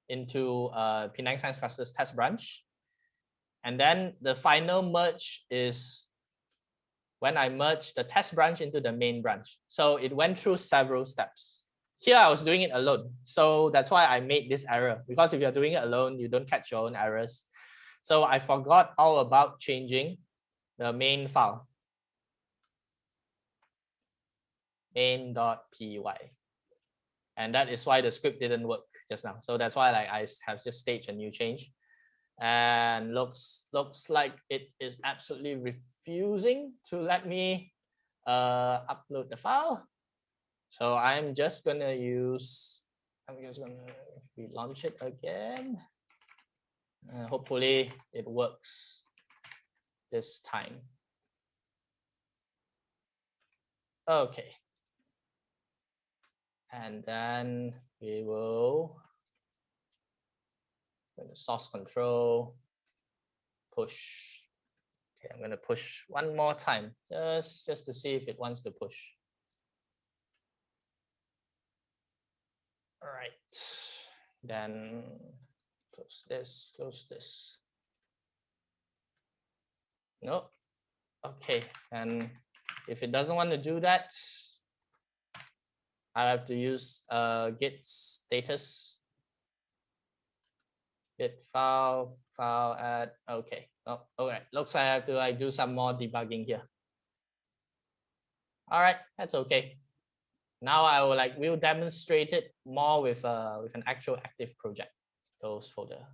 Speaker 1: into Penang Science Cluster's test branch. And then the final merge is when I merged the test branch into the main branch. So it went through several steps. Here I was doing it alone. So that's why I made this error, because if you're doing it alone, you don't catch your own errors. So I forgot all about changing the main file, main.py. And that is why the script didn't work just now. So that's why like I have just staged a new change. And looks like it is absolutely refusing to let me upload the file. So I'm just gonna relaunch it again. Hopefully it works this time. Okay. And then we will go to source control, push. Okay, I'm gonna push one more time, just to see if it wants to push. All right, then close this. No, okay, and if it doesn't want to do that, I have to use git status, git file add. Okay, oh, all right, looks like I have to like do some more debugging here. All right, that's okay. Now I will demonstrate it more with an actual active project, those folder.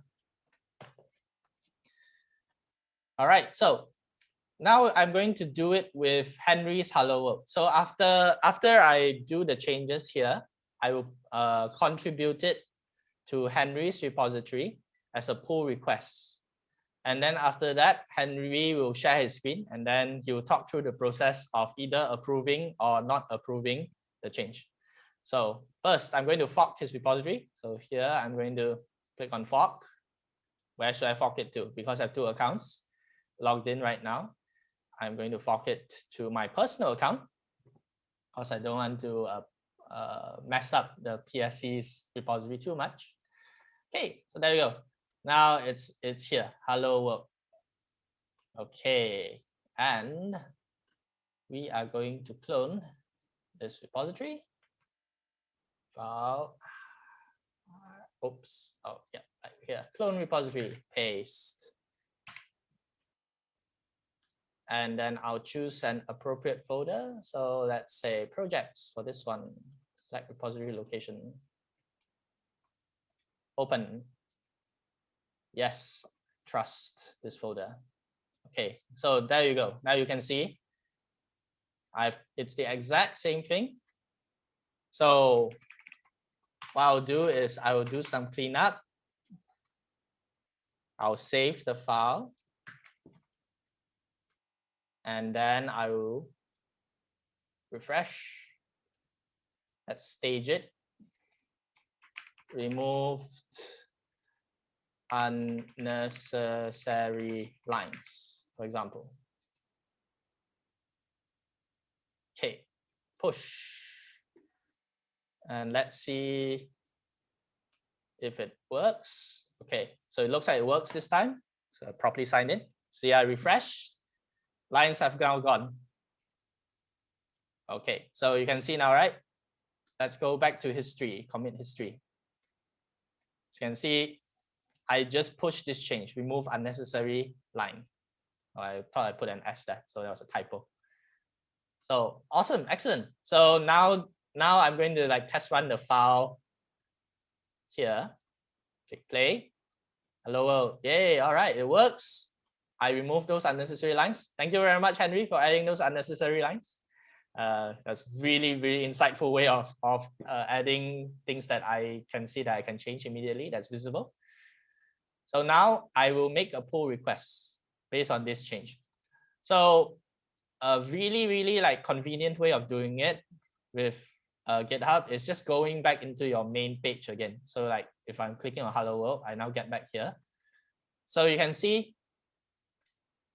Speaker 1: All right, so now I'm going to do it with Henry's Hello World. So after I do the changes here, I will contribute it to Henry's repository as a pull request. And then after that, Henry will share his screen, and then he will talk through the process of either approving or not approving the change. So first, I'm going to fork his repository. So here I'm going to click on fork. Where should I fork it to? Because I have 2 accounts logged in right now. I'm going to fork it to my personal account because I don't want to mess up the PSC's repository too much. Okay, so there we go. Now it's here, hello world. Okay, and we are going to clone this repository. File. Oops. Oh yeah, right here. Clone repository. Paste. And then I'll choose an appropriate folder. So let's say projects for this one. Select repository location. Open. Yes, trust this folder. Okay, so there you go. Now you can see it's the exact same thing. So what I'll do is I will do some cleanup. I'll save the file. And then I will refresh. Let's stage it. Removed unnecessary lines, for example. Okay, push. And let's see if it works. Okay, so it looks like it works this time. So I properly signed in. See, I refreshed. Lines have now gone. Okay, so you can see now, right? Let's go back to history, commit history. So you can see, I just pushed this change, remove unnecessary line. Oh, I thought I put an S there, so that was a typo. So awesome, excellent. So now I'm going to like test run the file here. Click play. Hello world. Yay, all right, it works. I removed those unnecessary lines. Thank you very much, Henry, for adding those unnecessary lines. That's really insightful way of adding things that I can see that I can change immediately, that's visible. So now I will make a pull request based on this change. So a really like convenient way of doing it with GitHub is just going back into your main page again. So like if I'm clicking on Hello World, I now get back here. So you can see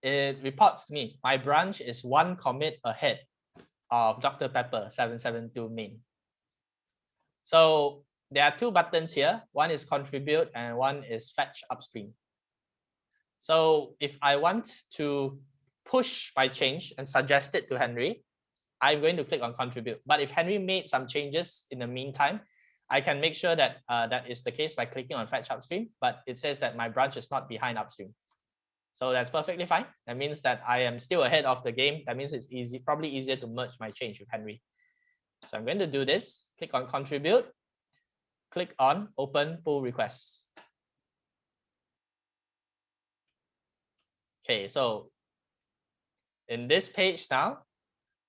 Speaker 1: it reports to me, my branch is one commit ahead of Dr. Pepper 772 main. So there are two buttons here. One is contribute and one is fetch upstream. So if I want to push my change and suggest it to Henry, I'm going to click on contribute. But if Henry made some changes in the meantime, I can make sure that that is the case by clicking on fetch upstream, but it says that my branch is not behind upstream. So that's perfectly fine. That means that I am still ahead of the game. That means it's probably easier to merge my change with Henry. So I'm going to do this, click on contribute, click on open pull requests. Okay, so in this page now,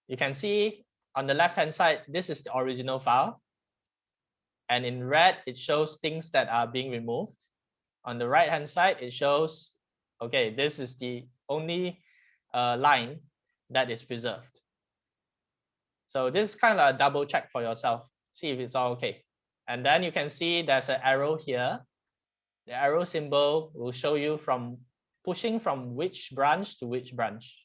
Speaker 1: you can see on the left-hand side, this is the original file. And in red, it shows things that are being removed. On the right-hand side, it shows, okay, this is the only line that is preserved. So this is kind of a double check for yourself, see if it's all okay. And then you can see there's an arrow here. The arrow symbol will show you from pushing from which branch to which branch.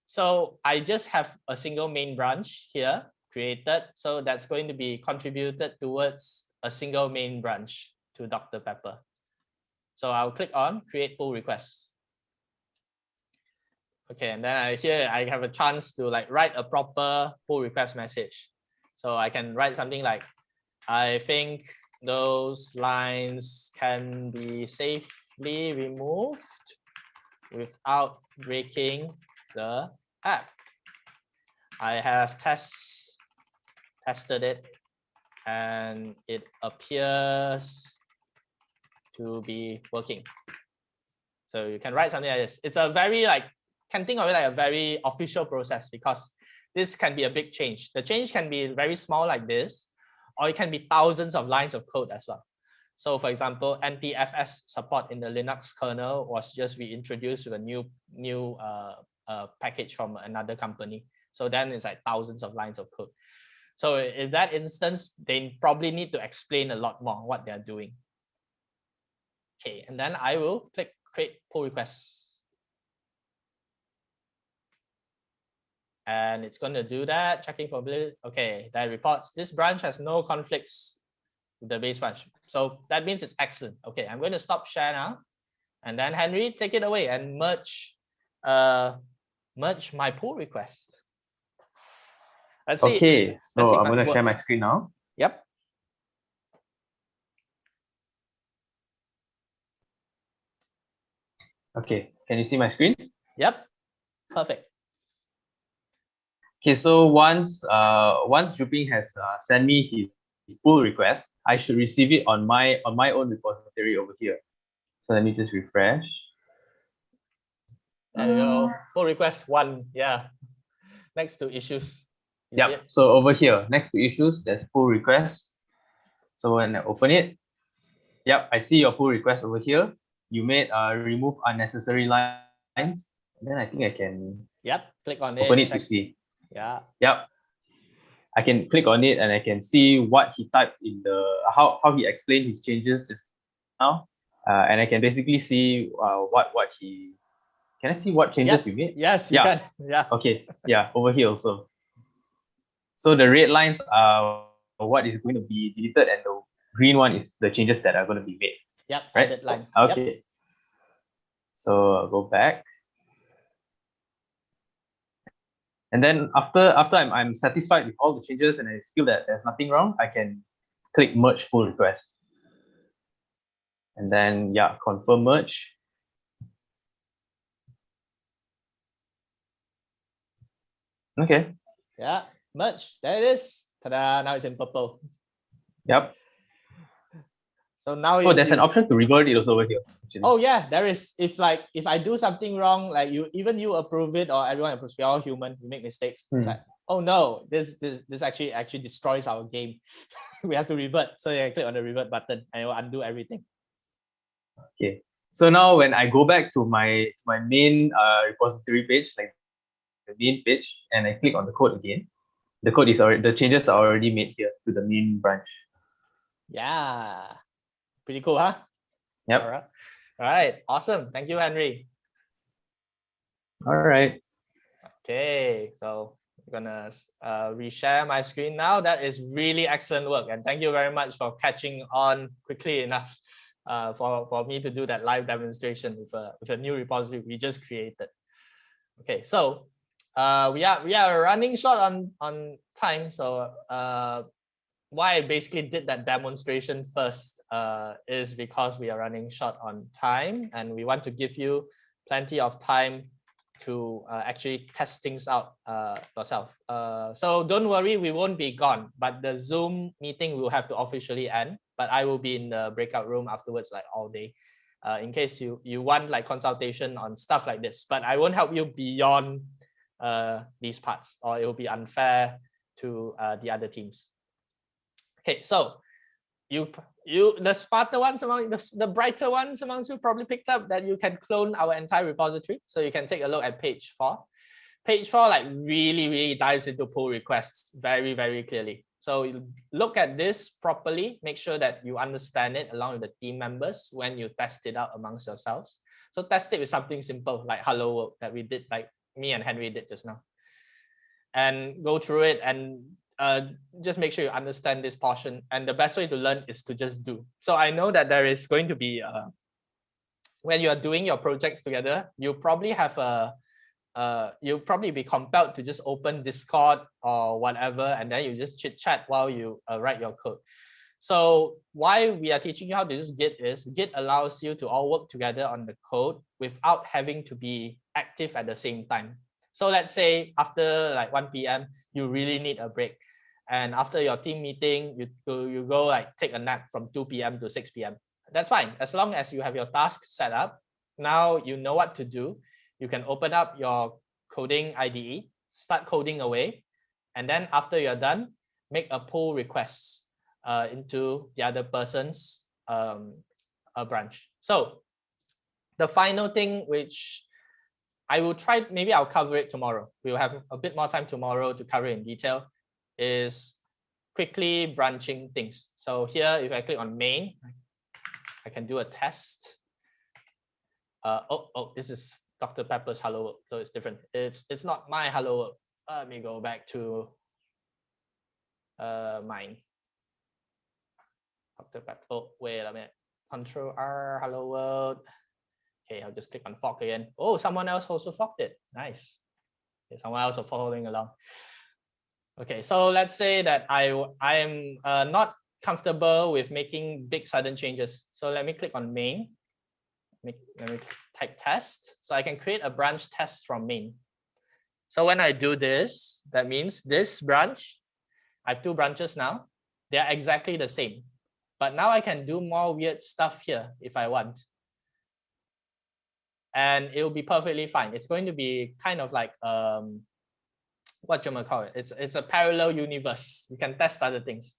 Speaker 1: So I just have a single main branch here created. So that's going to be contributed towards a single main branch to Dr. Pepper. So I'll click on create pull requests. Okay, and then here I have a chance to like write a proper pull request message. So I can write something like, I think those lines can be safely removed without breaking the app. I have tested it and it appears to be working. So you can write something like this. It's a very can think of it like a very official process because this can be a big change. The change can be very small like this, or it can be thousands of lines of code as well. So for example, NTFS support in the Linux kernel was just reintroduced with a new package from another company. So then it's like thousands of lines of code. So in that instance, they probably need to explain a lot more what they're doing. Okay, and then I will click create pull requests. And it's going to do that, checking for ability. Okay, that reports this branch has no conflicts with the base branch. So that means it's excellent. Okay, I'm going to stop share now. And then Henry, take it away and merge my pull request. Let's see.
Speaker 4: Okay, so I'm going to
Speaker 1: works.
Speaker 4: share my screen now.
Speaker 1: Yep.
Speaker 4: Okay, can you see my screen?
Speaker 1: Yep, perfect.
Speaker 4: Okay, so once Juping has sent me his pull request, I should receive it on my own repository over here. So let me just refresh.
Speaker 1: There you go. Pull request 1. Yeah. Next to issues.
Speaker 4: Yep. So over here, next to issues, there's pull request. So when I open it, yep, I see your pull request over here. You made remove unnecessary lines. Then I think I can
Speaker 1: click on
Speaker 4: open
Speaker 1: it
Speaker 4: to see.
Speaker 1: Yeah.
Speaker 4: Yep. I can click on it and I can see what he typed in the how he explained his changes just now, and I can basically see what he. Can I see what changes you made?
Speaker 1: Yes, you can. Yeah.
Speaker 4: Okay. Yeah, over here also. So the red lines are what is going to be deleted, and the green one is the changes that are going to be made.
Speaker 1: Yep.
Speaker 4: Right?
Speaker 1: Added line.
Speaker 4: Okay.
Speaker 1: Yep.
Speaker 4: So I'll go back. And then after I'm satisfied with all the changes and I feel that there's nothing wrong, I can click merge pull request. And then confirm merge. Okay.
Speaker 1: Yeah. Merge. There it is. Ta-da! Now it's in purple.
Speaker 4: Yep.
Speaker 1: So now
Speaker 4: there's an option to revert it also over here. Actually.
Speaker 1: Oh yeah, there is. If I do something wrong, like you approve it or everyone approves, we're all human, we make mistakes. It's like, oh no, this actually destroys our game. We have to revert. So you click on the revert button and it will undo everything.
Speaker 4: Okay. So now when I go back to my main repository page, like the main page, and I click on the code again, the changes are already made here to the main branch.
Speaker 1: Yeah. Pretty cool, huh?
Speaker 4: Yep.
Speaker 1: All right. Awesome. Thank you, Henry.
Speaker 4: All right.
Speaker 1: Okay. So I'm gonna reshare my screen now. That is really excellent work, and thank you very much for catching on quickly enough for me to do that live demonstration with a new repository we just created. Okay. So we are running short on time. So why I basically did that demonstration first is because we are running short on time and we want to give you plenty of time to actually test things out yourself. So don't worry, we won't be gone, but the Zoom meeting will have to officially end, but I will be in the breakout room afterwards, like all day, in case you want like consultation on stuff like this, but I won't help you beyond these parts, or it will be unfair to the other teams. Okay, so the smarter ones among the brighter ones amongst you probably picked up that you can clone our entire repository. So you can take a look at page 4. Page 4 like really dives into pull requests very, very clearly. So you look at this properly, make sure that you understand it along with the team members when you test it out amongst yourselves. So test it with something simple like hello world that we did, like me and Henry did just now. And go through it and just make sure you understand this portion. And the best way to learn is to just do. So I know that there is going to be, when you are doing your projects together, you probably have you'll probably be compelled to just open Discord or whatever, and then you just chit chat while you write your code. So why we are teaching you how to use Git is Git allows you to all work together on the code without having to be active at the same time. So let's say after like 1 p.m, you really need a break. And after your team meeting, you go like take a nap from 2 p.m. to 6 p.m. That's fine. As long as you have your tasks set up, now you know what to do. You can open up your coding IDE, start coding away. And then after you're done, make a pull request into the other person's branch. So the final thing, which I will try, maybe I'll cover it tomorrow. We'll have a bit more time tomorrow to cover it in detail, is quickly branching things. So here, if I click on main, I can do a test. This is Dr. Pepper's hello world, so it's different. It's not my hello world. Let me go back to mine. Dr. Pepper. Oh, wait a minute. Control R, hello world. Okay, I'll just click on fork again. Oh, someone else also forked it. Nice. Okay, someone else is following along. Okay, so let's say that I am not comfortable with making big sudden changes. So let me click on main. Let me type test. So I can create a branch test from main. So when I do this, that means this branch, I have 2 branches now. They are exactly the same. But now I can do more weird stuff here if I want. And it will be perfectly fine. It's going to be kind of like what you might call it. It's a parallel universe. You can test other things.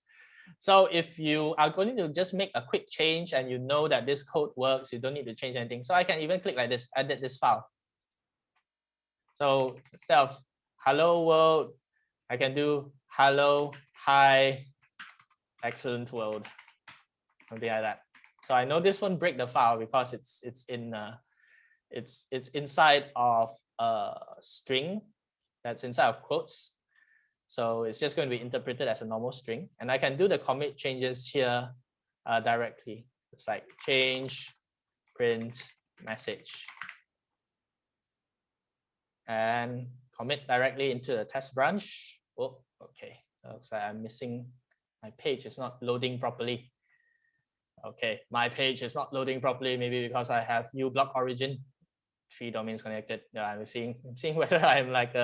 Speaker 1: So if you are going to just make a quick change and you know that this code works, you don't need to change anything. So I can even click like this, edit this file. So instead of hello world, I can do hello, hi, excellent world, something like that. So I know this won't break the file because it's inside of a string that's inside of quotes. So it's just going to be interpreted as a normal string, and I can do the commit changes here directly. It's like change print message and commit directly into the test branch. Oh, okay. Looks like I'm missing. My page is not loading properly. Okay, my page is not loading properly. Maybe because I have uBlock origin, 3 domains connected. Yeah, I'm seeing whether I'm like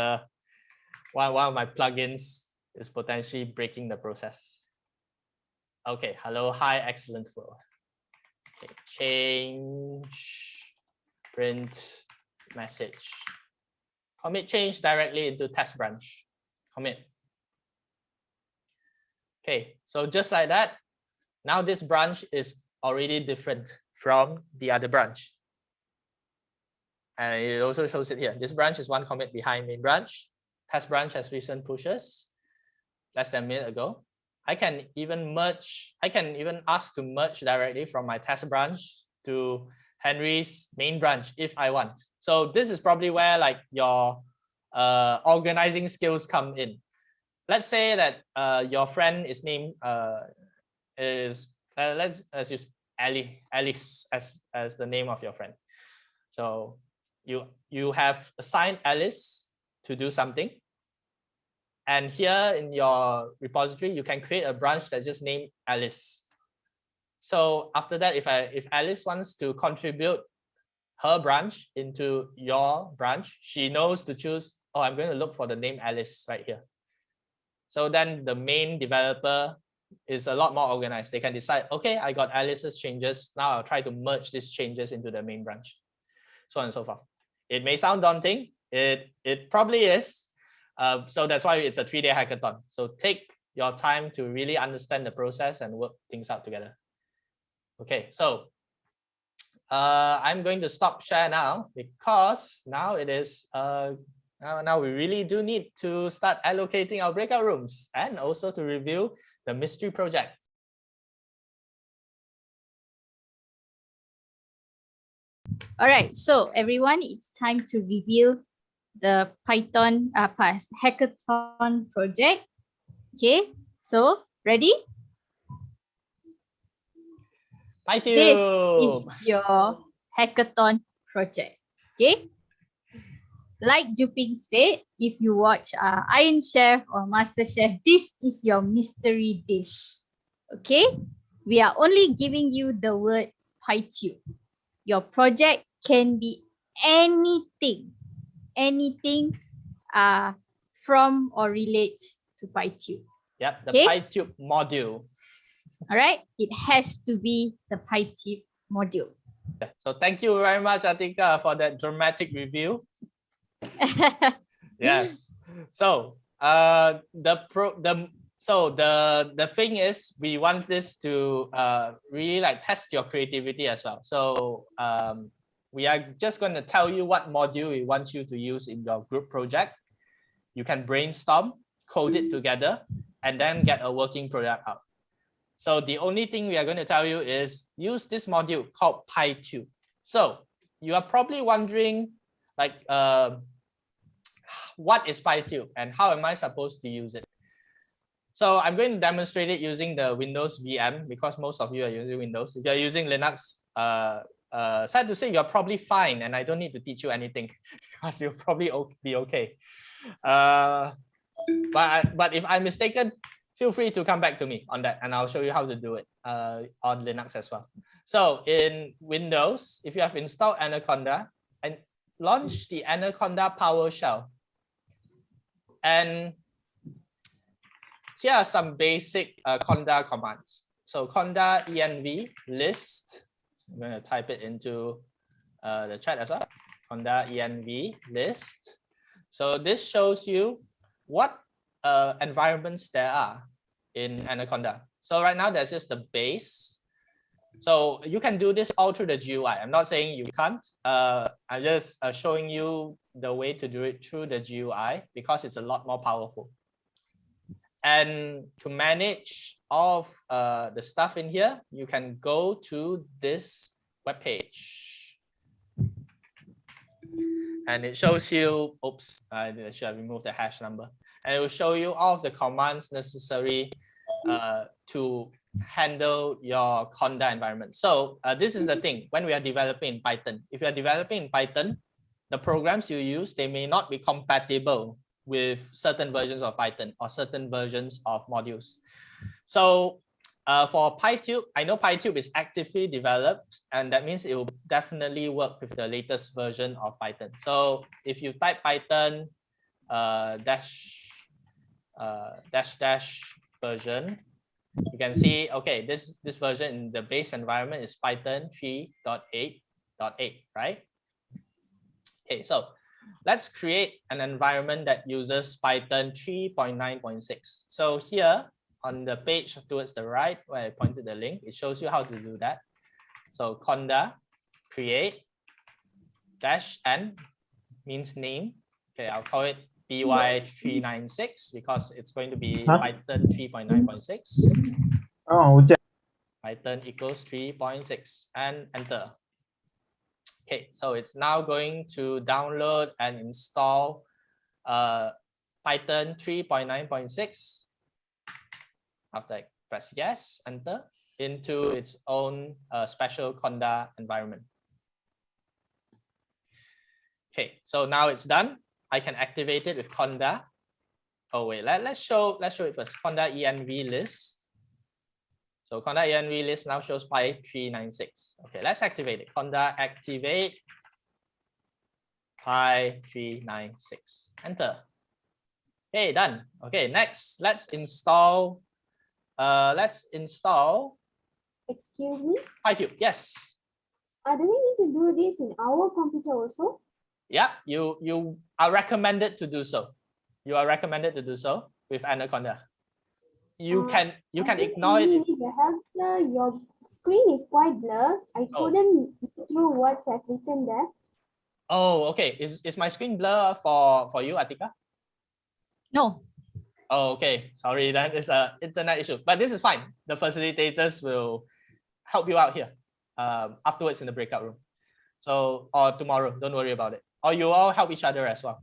Speaker 1: one of my plugins is potentially breaking the process. Okay, hello, hi, excellent world. Okay, change print message. Commit change directly into test branch. Commit. Okay, so just like that, now this branch is already different from the other branch. And it also shows it here. This branch is one commit behind main branch. Test branch has recent pushes less than a minute ago. I can even ask to merge directly from my test branch to Henry's main branch if I want. So this is probably where like your organizing skills come in. Let's say that your friend is named let's use Alice as the name of your friend. So you have assigned Alice to do something, and here in your repository you can create a branch that's just named Alice. So after that, if Alice wants to contribute her branch into your branch, she knows to choose, oh, I'm going to look for the name Alice right here. So then the main developer is a lot more organized. They can decide, okay, I got Alice's changes. Now I'll try to merge these changes into the main branch, so on and so forth. It may sound daunting. It probably is. So that's why it's a 3-day hackathon. So take your time to really understand the process and work things out together. Okay, so I'm going to stop share now because now it is now we really do need to start allocating our breakout rooms and also to review the mystery project.
Speaker 2: All right, so everyone, it's time to review the Python hackathon project. Okay, so ready? This is your hackathon project. Okay, like Juping said, if you watch Iron Chef or Master Chef, this is your mystery dish. Okay, we are only giving you the word PyTube. Your project can be anything from or relates to PyTube.
Speaker 1: Yep, the PyTube module.
Speaker 2: All right, it has to be the PyTube module.
Speaker 1: So thank you very much, Atika, for that dramatic review. Yes. So the thing is, we want this to really like test your creativity as well. So we are just going to tell you what module we want you to use in your group project. You can brainstorm, code it together, and then get a working product out. So the only thing we are going to tell you is use this module called PyTube. So you are probably wondering, like, what is PyTube and how am I supposed to use it? So I'm going to demonstrate it using the Windows VM because most of you are using Windows. If you're using Linux, sad to say, you're probably fine, and I don't need to teach you anything because you'll probably be okay. But if I'm mistaken, feel free to come back to me on that, and I'll show you how to do it on Linux as well. So in Windows, if you have installed Anaconda and launch the Anaconda PowerShell, and here are some basic conda commands. So conda env list. I'm going to type it into the chat as well. Conda env list. So this shows you what environments there are in Anaconda. So right now there's just the base. So you can do this all through the GUI. I'm not saying you can't. I'm just showing you the way to do it through the GUI because it's a lot more powerful. And to manage all of the stuff in here, you can go to this web page. And it shows you, oops, I should have removed the hash number. And it will show you all of the commands necessary to handle your conda environment. So this is the thing, when we are developing in Python, if you are developing in Python, the programs you use, they may not be compatible with certain versions of Python or certain versions of modules. So for PyTube, I know PyTube is actively developed, and that means it will definitely work with the latest version of Python. So if you type Python dash version, you can see, okay, this version in the base environment is Python 3.8.8, right? Okay, so let's create an environment that uses Python 3.9.6. So here on the page towards the right, where I pointed the link, it shows you how to do that. So conda create -n means name. Okay, I'll call it py396 because it's going to be Python 3.9.6.
Speaker 10: Oh,
Speaker 1: Python equals 3.6 and enter. Okay, so it's now going to download and install Python 3.9.6. After I press yes, enter, into its own special conda environment. Okay, so now it's done. I can activate it with conda. Oh wait, let's show it first. Conda env list. So conda env list now shows py396. Okay, let's activate it. Conda activate py396. Enter. Okay, done. Okay, next let's install.
Speaker 3: Excuse me?
Speaker 1: PyTube. Yes.
Speaker 3: Do we need to do this in our computer also?
Speaker 1: Yeah, you are recommended to do so. You are recommended to do so with Anaconda. You can ignore it.
Speaker 3: Need the help, sir. Your screen is quite blurred. I couldn't go through what's written there.
Speaker 1: Oh, okay. Is my screen blur for you, Atika?
Speaker 2: No.
Speaker 1: Oh, okay. Sorry, then it's an internet issue. But this is fine. The facilitators will help you out here afterwards in the breakout room. So, or tomorrow, don't worry about it. Or you all help each other as well.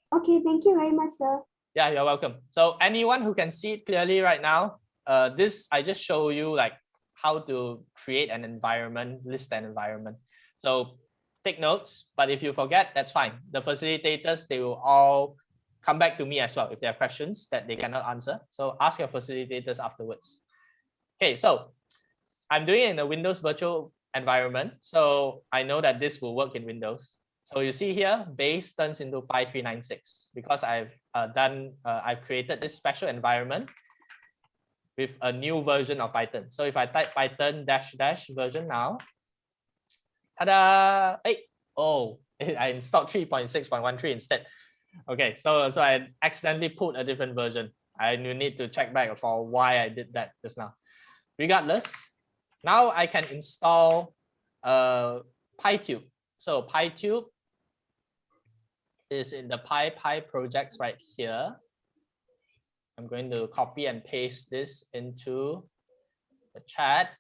Speaker 3: Okay, thank you very much, sir.
Speaker 1: Yeah, you're welcome. So anyone who can see it clearly right now, this I just show you like how to create an environment, list an environment. So take notes, but if you forget, that's fine. The facilitators, they will all come back to me as well if there are questions that they cannot answer. So ask your facilitators afterwards. Okay, so I'm doing it in a Windows virtual environment. So I know that this will work in Windows. So you see here, base turns into py396 because I've created this special environment with a new version of Python. So if I type Python -- version now, ta-da! Hey, oh, I installed 3.6.13 instead. Okay, so I accidentally put a different version. I need to check back for why I did that just now. Regardless, now I can install PyTube. So PyTube is in the PyPy projects right here. I'm going to copy and paste this into the chat.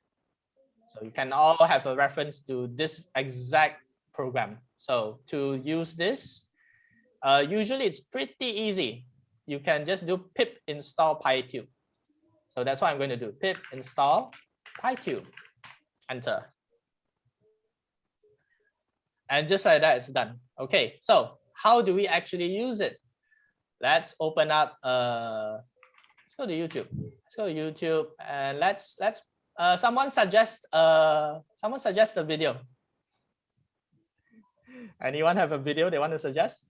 Speaker 1: So you can all have a reference to this exact program. So to use this, usually it's pretty easy. You can just do pip install PyTube. So that's what I'm going to do. Pip install PyTube. Enter. And just like that, it's done. Okay, so how do we actually use it? Let's open up. Let's go to YouTube. Let's go to YouTube and let's someone suggest a video. Anyone have a video they want to suggest?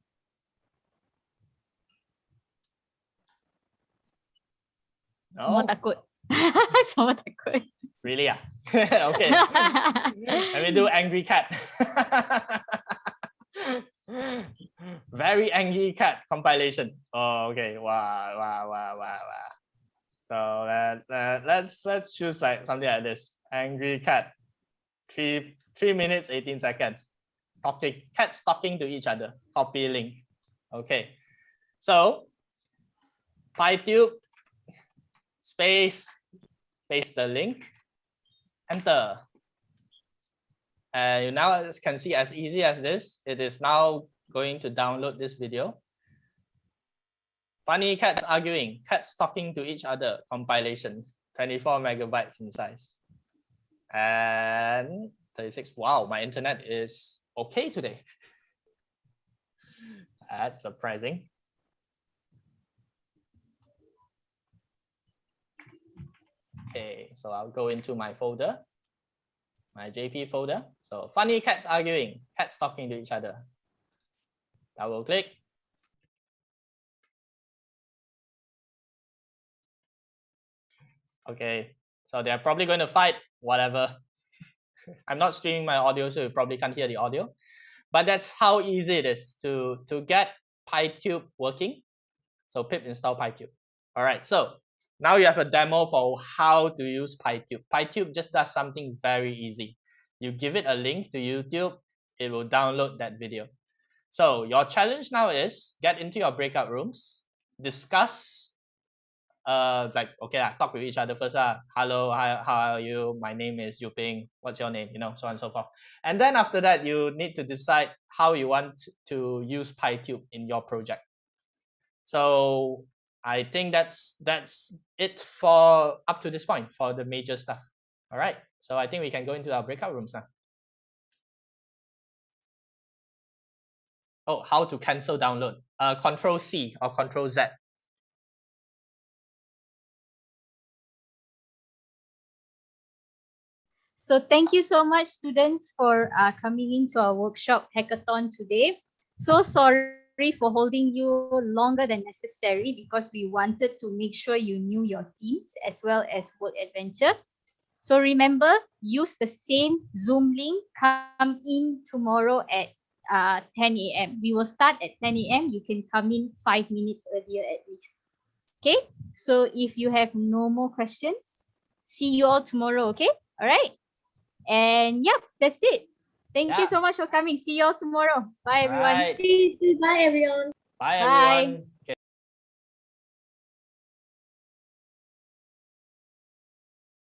Speaker 1: No?
Speaker 2: Semua takut. Semua takut.
Speaker 1: Really? Yeah. Okay. Let me do angry cat. Very angry cat compilation. Oh, okay. Wow. So let's choose like something like this. Angry cat. 3 minutes 18 seconds. Cats talking to each other. Copy link. Okay. So PyTube space, paste the link, enter. And you now can see as easy as this, it is now going to download this video. Funny cats arguing, cats talking to each other, compilation, 24 megabytes in size. And 36, wow, my internet is okay today. That's surprising. Okay, so I'll go into my folder, my JP folder. So funny cats arguing, cats talking to each other. Double click. Okay, so they're probably going to fight, whatever. I'm not streaming my audio, so you probably can't hear the audio. But that's how easy it is to get PyTube working. So pip install PyTube. All right, so now you have a demo for how to use PyTube. PyTube just does something very easy. You give it a link to YouTube, it will download that video. So your challenge now is get into your breakout rooms, discuss, like, okay, talk with each other first. Hello, how are you? My name is Yuping. What's your name? You know, so on and so forth. And then after that, you need to decide how you want to use PyTube in your project. So I think that's it for up to this point for the major stuff. All right. So I think we can go into our breakout rooms now. Oh, how to cancel download? Control C or Control Z.
Speaker 2: So thank you so much, students, for coming into our workshop hackathon today. So sorry for holding you longer than necessary because we wanted to make sure you knew your themes as well as Word Adventure. So remember, use the same Zoom link. Come in tomorrow at 10 a.m. We will start at 10 a.m. You can come in 5 minutes earlier at least. Okay, so if you have no more questions, see you all tomorrow. Okay, all right. And yeah, that's it. Thank you so much for coming. See you all tomorrow. Bye, everyone.
Speaker 1: Right.
Speaker 9: Bye, everyone.
Speaker 1: Bye,
Speaker 2: Bye.
Speaker 1: everyone.